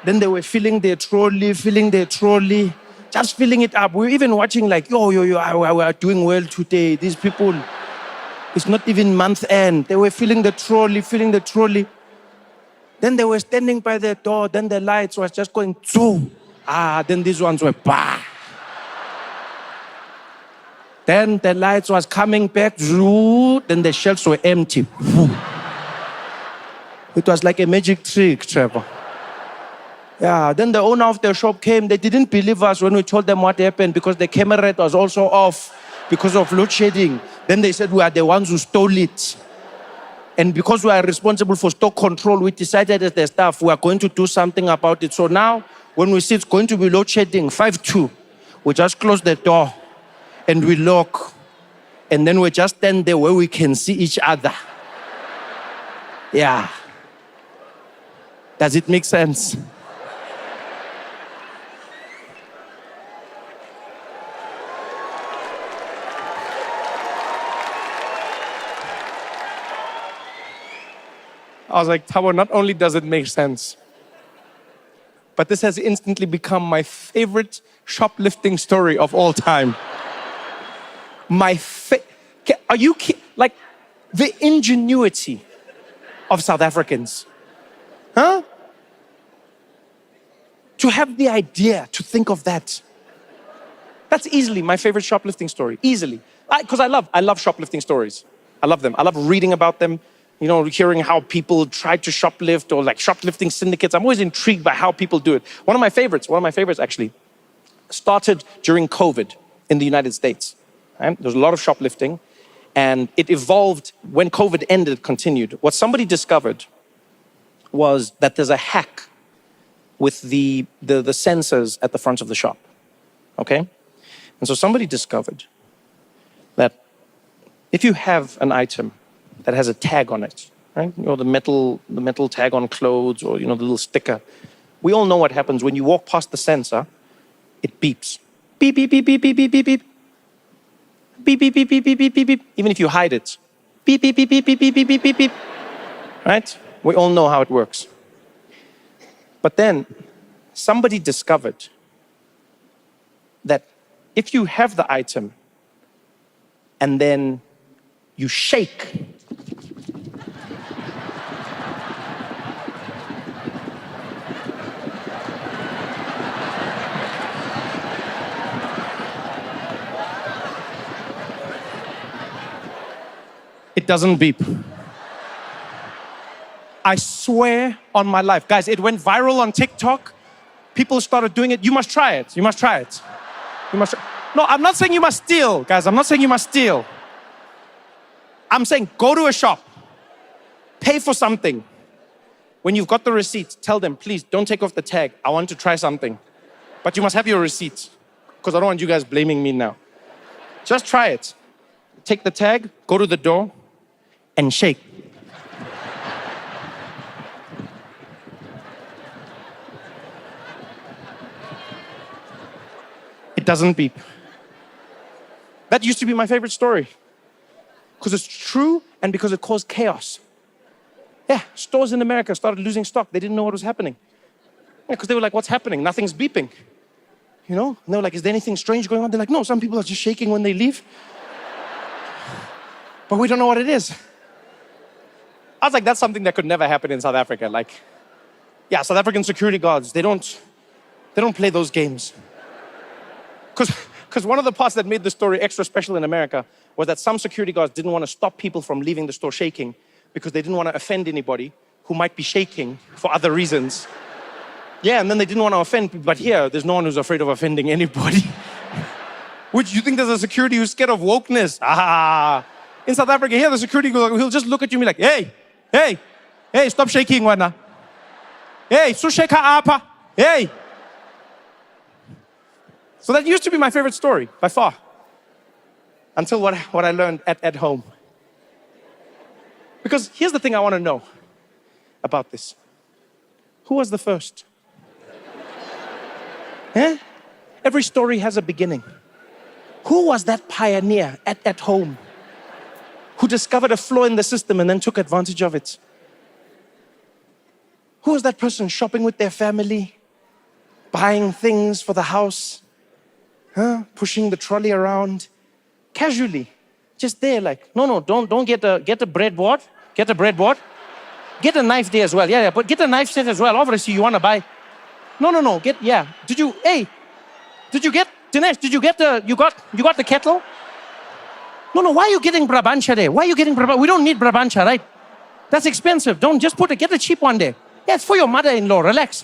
Then they were filling their trolley, just filling it up. We were even watching like, we are doing well today. These people, it's not even month end. They were filling the trolley. Then they were standing by the door. Then the lights was just going, zoom. Then these ones were, bah. Then the lights was coming back, zoom. Then the shelves were empty. It was like a magic trick, Trevor. Yeah, then the owner of the shop came. They didn't believe us when we told them what happened because the camera was also off because of load shedding. Then they said we are the ones who stole it. And because we are responsible for stock control, we decided as the staff, we are going to do something about it. So now, when we see it's going to be load shedding, 5-2, we just close the door and we lock. And then we just stand there where we can see each other. Yeah. Does it make sense? I was like, Tabo, not only does it make sense, but this has instantly become my favorite shoplifting story of all time. Are you kidding? Like, the ingenuity of South Africans. Huh? To have the idea, to think of that. That's easily my favorite shoplifting story. Easily. Because I love shoplifting stories. I love them. I love reading about them. You know, hearing how people try to shoplift or like shoplifting syndicates. I'm always intrigued by how people do it. One of my favorites actually, started during COVID in the United States. Right? There was a lot of shoplifting and it evolved when COVID ended, it continued. What somebody discovered was that there's a hack with the sensors at the front of the shop, okay? And so somebody discovered that if you have an item that has a tag on it, right? You know, the metal tag on clothes, or, you know, the little sticker. We all know what happens when you walk past the sensor, it beeps. Beep, beep, beep, beep, beep, beep, beep, beep. Beep, beep, beep, beep, beep, beep, beep, beep. Even if you hide it. Beep, beep, beep, beep, beep, beep, beep, beep, beep, beep. Right? We all know how it works. But then somebody discovered that if you have the item and then you shake, it doesn't beep. I swear on my life. Guys, it went viral on TikTok. People started doing it. You must try it. You must try it. You must. No, I'm not saying you must steal, guys. I'm not saying you must steal. I'm saying go to a shop, pay for something. When you've got the receipt, tell them, please don't take off the tag. I want to try something. But you must have your receipt, because I don't want you guys blaming me now. Just try it. Take the tag, go to the door, and shake. It doesn't beep. That used to be my favorite story. Because it's true and because it caused chaos. Yeah, stores in America started losing stock. They didn't know what was happening. Yeah, because they were like, what's happening? Nothing's beeping. You know? And they were like, is there anything strange going on? They're like, no, some people are just shaking when they leave. But we don't know what it is. I was like, that's something that could never happen in South Africa. Like, yeah, South African security guards, they don't play those games. Because one of the parts that made the story extra special in America was that some security guards didn't want to stop people from leaving the store shaking because they didn't want to offend anybody who might be shaking for other reasons. Yeah, and then they didn't want to offend people. But here, there's no one who's afraid of offending anybody. Which, you think there's a security who's scared of wokeness? Ah. In South Africa, here, the security guard, he'll just look at you and be like, hey, stop shaking, wana. Hey, susheka apa. Hey. So that used to be my favorite story, by far. Until what I learned at home. Because here's the thing I want to know about this. Who was the first? Eh? Every story has a beginning. Who was that pioneer at home who discovered a flaw in the system and then took advantage of it? Who was that person shopping with their family, buying things for the house, pushing the trolley around, casually, just there, like, no, don't get a breadboard, get a breadboard, get a knife there as well, yeah, but get a knife set as well. Obviously, you want to buy. No, Did you get Dinesh? You got the kettle? No, why are you getting Brabantia there? Why are you getting Brabantia? We don't need Brabantia, right? That's expensive. Don't just get a cheap one there. Yeah, it's for your mother-in-law. Relax.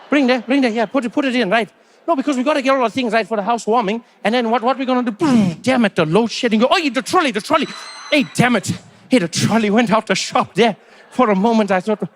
Bring there. Yeah, put it in, right? No, because we got to get all the things right for the housewarming. And then what we're going to do? Boom, damn it, the load shedding. Oh, the trolley. Hey, damn it. Hey, the trolley went out the shop there. For a moment, I thought.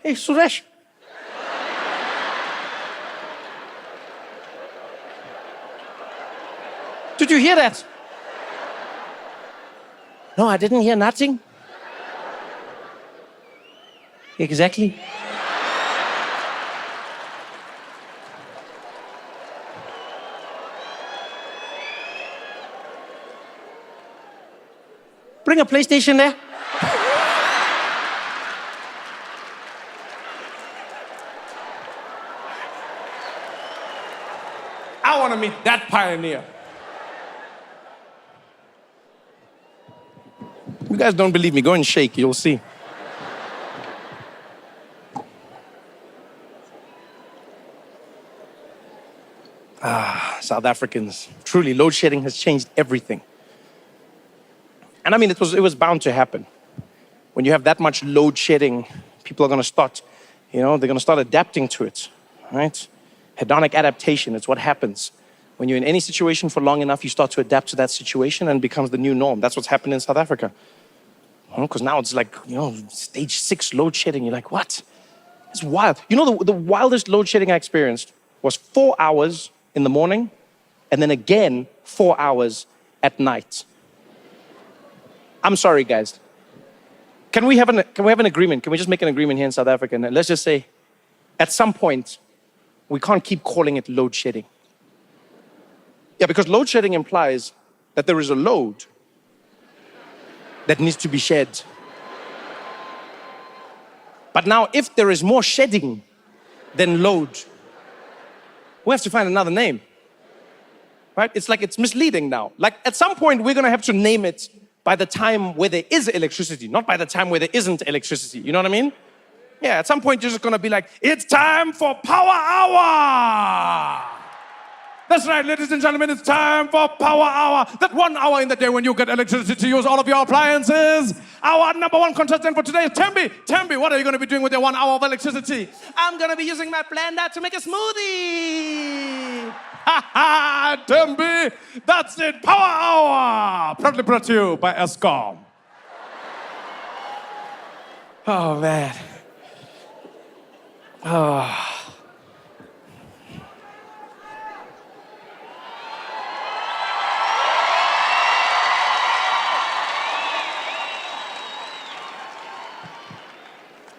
Hey, Suresh. Did you hear that? No, I didn't hear nothing. Exactly. Bring a PlayStation there. I want to meet that pioneer. You guys don't believe me, go and shake, you'll see. South Africans, truly, load shedding has changed everything. And I mean, it was bound to happen. When you have that much load shedding, people are going to start, they're going to start adapting to it, right? Hedonic adaptation, it's what happens. When you're in any situation for long enough, you start to adapt to that situation and it becomes the new norm. That's what's happened in South Africa. Because now it's like, stage 6 load shedding. You're like, what? It's wild. The wildest load shedding I experienced was 4 hours in the morning and then again 4 hours at night. I'm sorry, guys. Can we have an agreement? Can we just make an agreement here in South Africa? And let's just say, at some point, we can't keep calling it load shedding. Yeah, because load shedding implies that there is a load that needs to be shed. But now, if there is more shedding than load, we have to find another name. Right? It's like it's misleading now. Like at some point, we're going to have to name it by the time where there is electricity, not by the time where there isn't electricity. You know what I mean? Yeah, at some point, you're just going to be like, it's time for Power Hour. That's right, ladies and gentlemen, it's time for Power Hour. That 1 hour in the day when you get electricity to use all of your appliances. Our number one contestant for today is Tembi. Tembi, what are you going to be doing with your 1 hour of electricity? I'm going to be using my blender to make a smoothie. Ha ha, Tembi, that's it, Power Hour. Proudly brought to you by Eskom. Oh, man. Oh.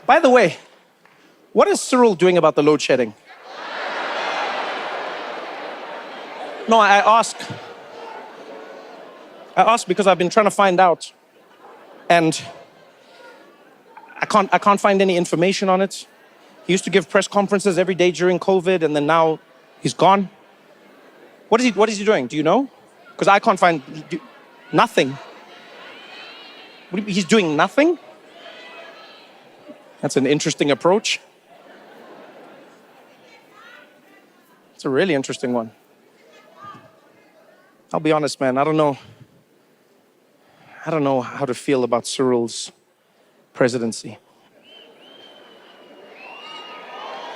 By the way, what is Cyril doing about the load shedding? No, I ask because I've been trying to find out, and I can't find any information on it. He used to give press conferences every day during COVID, and then now he's gone. What is he doing? Do you know? Because I can't find nothing. He's doing nothing? That's an interesting approach. It's a really interesting one. I'll be honest, man, I don't know how to feel about Cyril's presidency.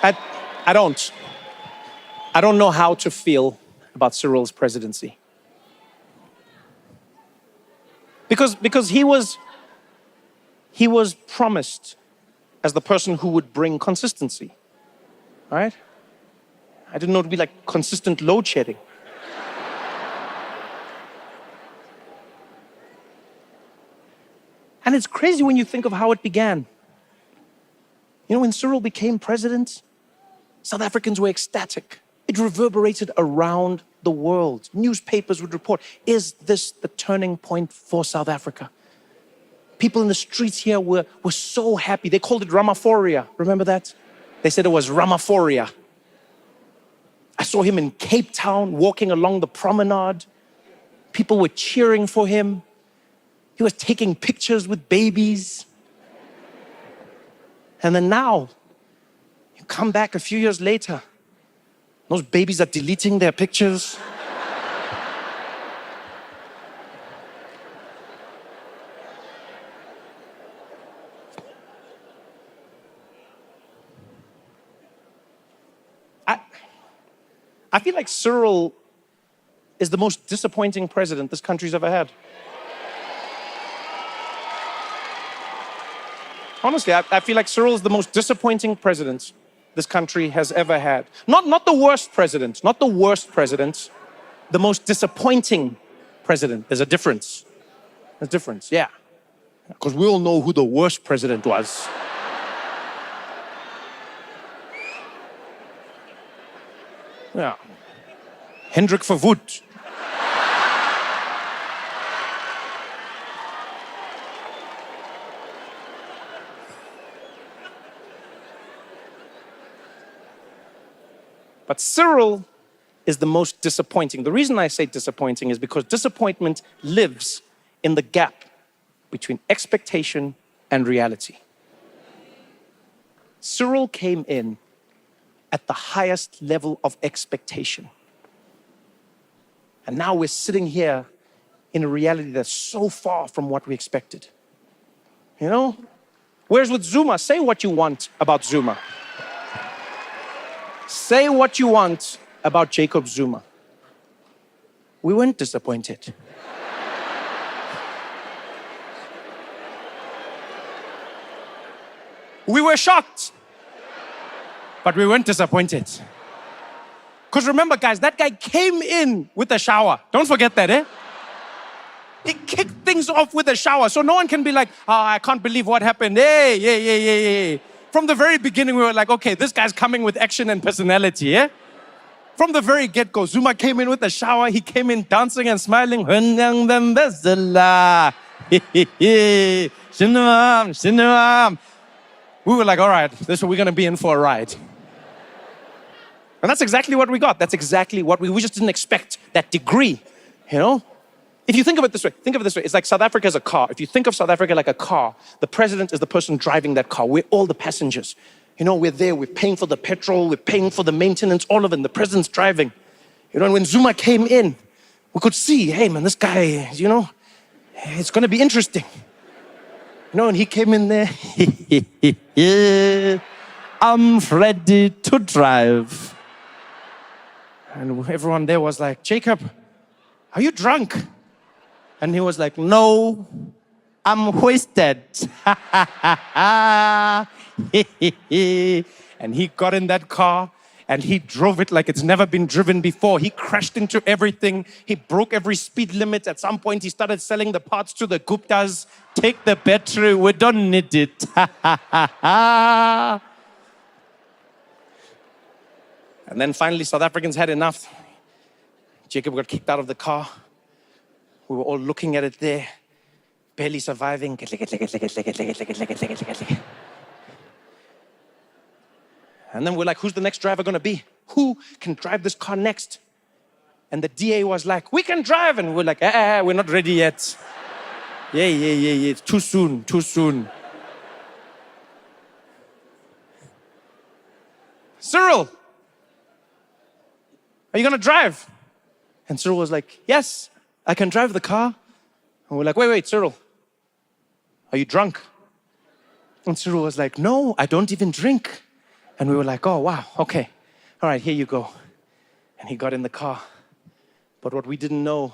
I don't know how to feel about Cyril's presidency. Because he was promised as the person who would bring consistency, right? I didn't know it would be like consistent load shedding. And it's crazy when you think of how it began. When Cyril became president, South Africans were ecstatic. It reverberated around the world. Newspapers would report, is this the turning point for South Africa? People in the streets here were so happy. They called it Ramaphoria. Remember that? They said it was Ramaphoria. I saw him in Cape Town walking along the promenade. People were cheering for him. He was taking pictures with babies. And then now, you come back a few years later, those babies are deleting their pictures. I feel like Cyril is the most disappointing president this country's ever had. Honestly, I feel like Cyril is the most disappointing president this country has ever had. Not the worst president, not the worst president, the most disappointing president. There's a difference. There's a difference, yeah. Because we all know who the worst president was. Yeah. Hendrik Verwoerd. But Cyril is the most disappointing. The reason I say disappointing is because disappointment lives in the gap between expectation and reality. Cyril came in at the highest level of expectation. And now we're sitting here in a reality that's so far from what we expected. You know? Whereas with Zuma, say what you want about Zuma. Say what you want about Jacob Zuma. We weren't disappointed. We were shocked, but we weren't disappointed. Because remember, guys, that guy came in with a shower. Don't forget that, eh? He kicked things off with a shower. So no one can be like, oh, I can't believe what happened. Hey. From the very beginning, we were like, okay, this guy's coming with action and personality, eh? From the very get-go, Zuma came in with a shower. He came in dancing and smiling. We were like, all right, we're going to be in for a ride. And that's exactly what we got. That's exactly what we just didn't expect that degree, you know? If you think of it this way, it's like South Africa is a car. If you think of South Africa like a car, the president is the person driving that car. We're all the passengers. You know, we're there, we're paying for the petrol, we're paying for the maintenance, all of it, and the president's driving. You know, and when Zuma came in, we could see, hey man, this guy, you know, it's going to be interesting. You know, and he came in there, I'm ready to drive. And everyone there was like, Jacob, are you drunk? And he was like, no, I'm wasted. And he got in that car and he drove it like it's never been driven before. He crashed into everything. He broke every speed limit. At some point, he started selling the parts to the Guptas. Take the battery, we don't need it. And then finally, South Africans had enough. Jacob got kicked out of the car. We were all looking at it there, barely surviving. And then we're like, who's the next driver going to be? Who can drive this car next? And the DA was like, we can drive. And we're like, we're not ready yet. Yeah. It's too soon. Cyril, are you going to drive? And Cyril was like, yes, I can drive the car. And we're like, wait, Cyril, are you drunk? And Cyril was like, no, I don't even drink. And we were like, oh, wow, okay. All right, here you go. And he got in the car. But what we didn't know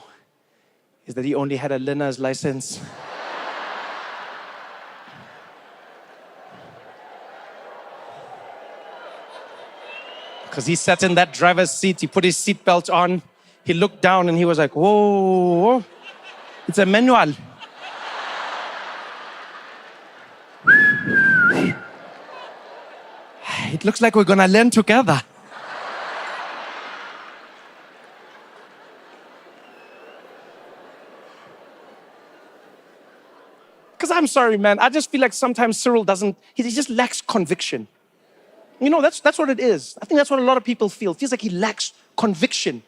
is that he only had a learner's license. Because he sat in that driver's seat, he put his seatbelt on, he looked down and he was like, whoa, it's a manual. It looks like we're gonna learn together. Because I'm sorry, man, I just feel like sometimes Cyril he just lacks conviction. You know, that's what it is. I think that's what a lot of people feel. It feels like he lacks conviction.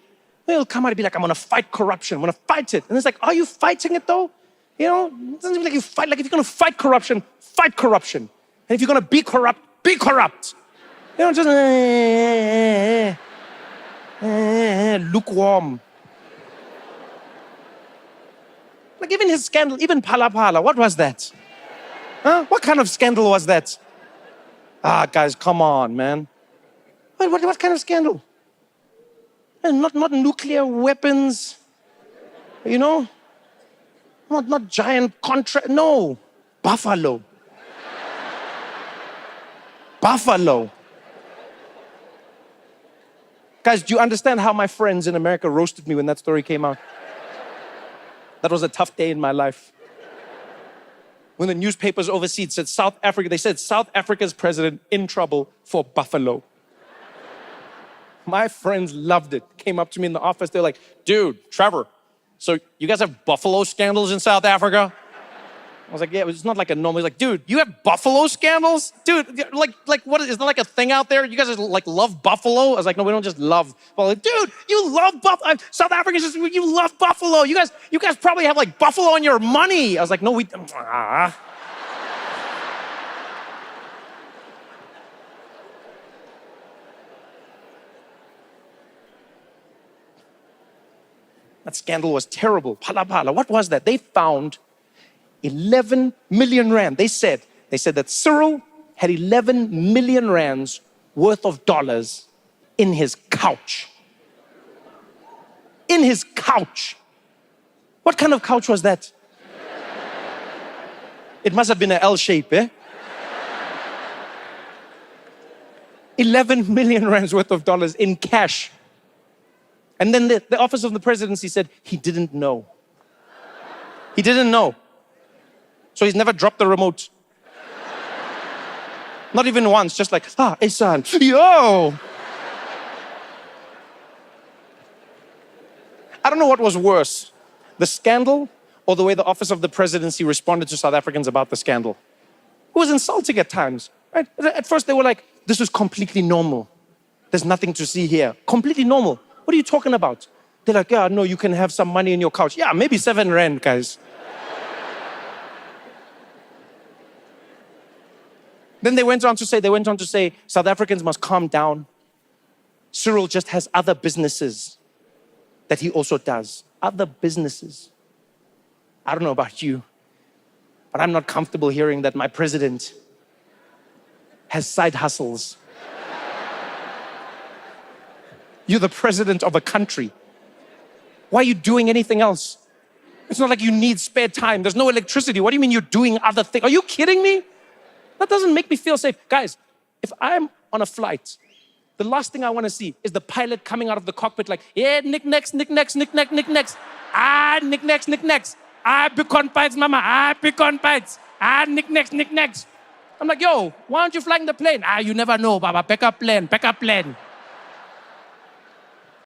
He'll come out and be like, I'm gonna fight corruption, I'm gonna fight it. And it's like, are you fighting it though? You know, it doesn't feel like you fight. Like if you're gonna fight corruption, fight corruption. And if you're gonna be corrupt, be corrupt. You know, just lukewarm. Like even his scandal, even Phala, what was that? Huh? What kind of scandal was that? Guys, come on, man. What kind of scandal? And not nuclear weapons, you know? Not giant contract, no. Buffalo. Guys, do you understand how my friends in America roasted me when that story came out? That was a tough day in my life. When the newspapers overseas said South Africa, they said South Africa's president in trouble for buffalo. My friends loved it. Came up to me in the office. They're like, dude, Trevor, so you guys have buffalo scandals in South Africa? I was like, yeah, it's not like a normal. He's like, dude, you have buffalo scandals? Dude, like what is there like a thing out there? You guys just like love buffalo? I was like, no, we don't just love buffalo. Dude, you love buffalo. South Africans just, you love buffalo. You guys probably have like buffalo on your money. I was like, no, we, That scandal was terrible. Pala pala. What was that? They found 11 million rand. They said that Cyril had 11 million rands worth of dollars in his couch. In his couch. What kind of couch was that? It must have been an L shape, eh? 11 million rands worth of dollars in cash. And then the office of the presidency said he didn't know. He didn't know. So he's never dropped the remote. Not even once, just like, hey son, yo. I don't know what was worse, the scandal or the way the office of the presidency responded to South Africans about the scandal. It was insulting at times, right? At first they were like, this is completely normal. There's nothing to see here. Completely normal. What are you talking about? They're like, yeah, no, you can have some money in your couch. Yeah, maybe 7 rand, guys. Then they went on to say, South Africans must calm down. Cyril just has other businesses that he also does. Other businesses. I don't know about you, but I'm not comfortable hearing that my president has side hustles. You're the president of a country. Why are you doing anything else? It's not like you need spare time. There's no electricity. What do you mean you're doing other things? Are you kidding me? That doesn't make me feel safe. Guys, if I'm on a flight, the last thing I want to see is the pilot coming out of the cockpit like, yeah, nick next. Ah, nick next. Ah, pecan bites, mama. Ah, pecan bites. Ah, nick next. I'm like, yo, why aren't you flying the plane? Ah, you never know, Baba. Back up plane.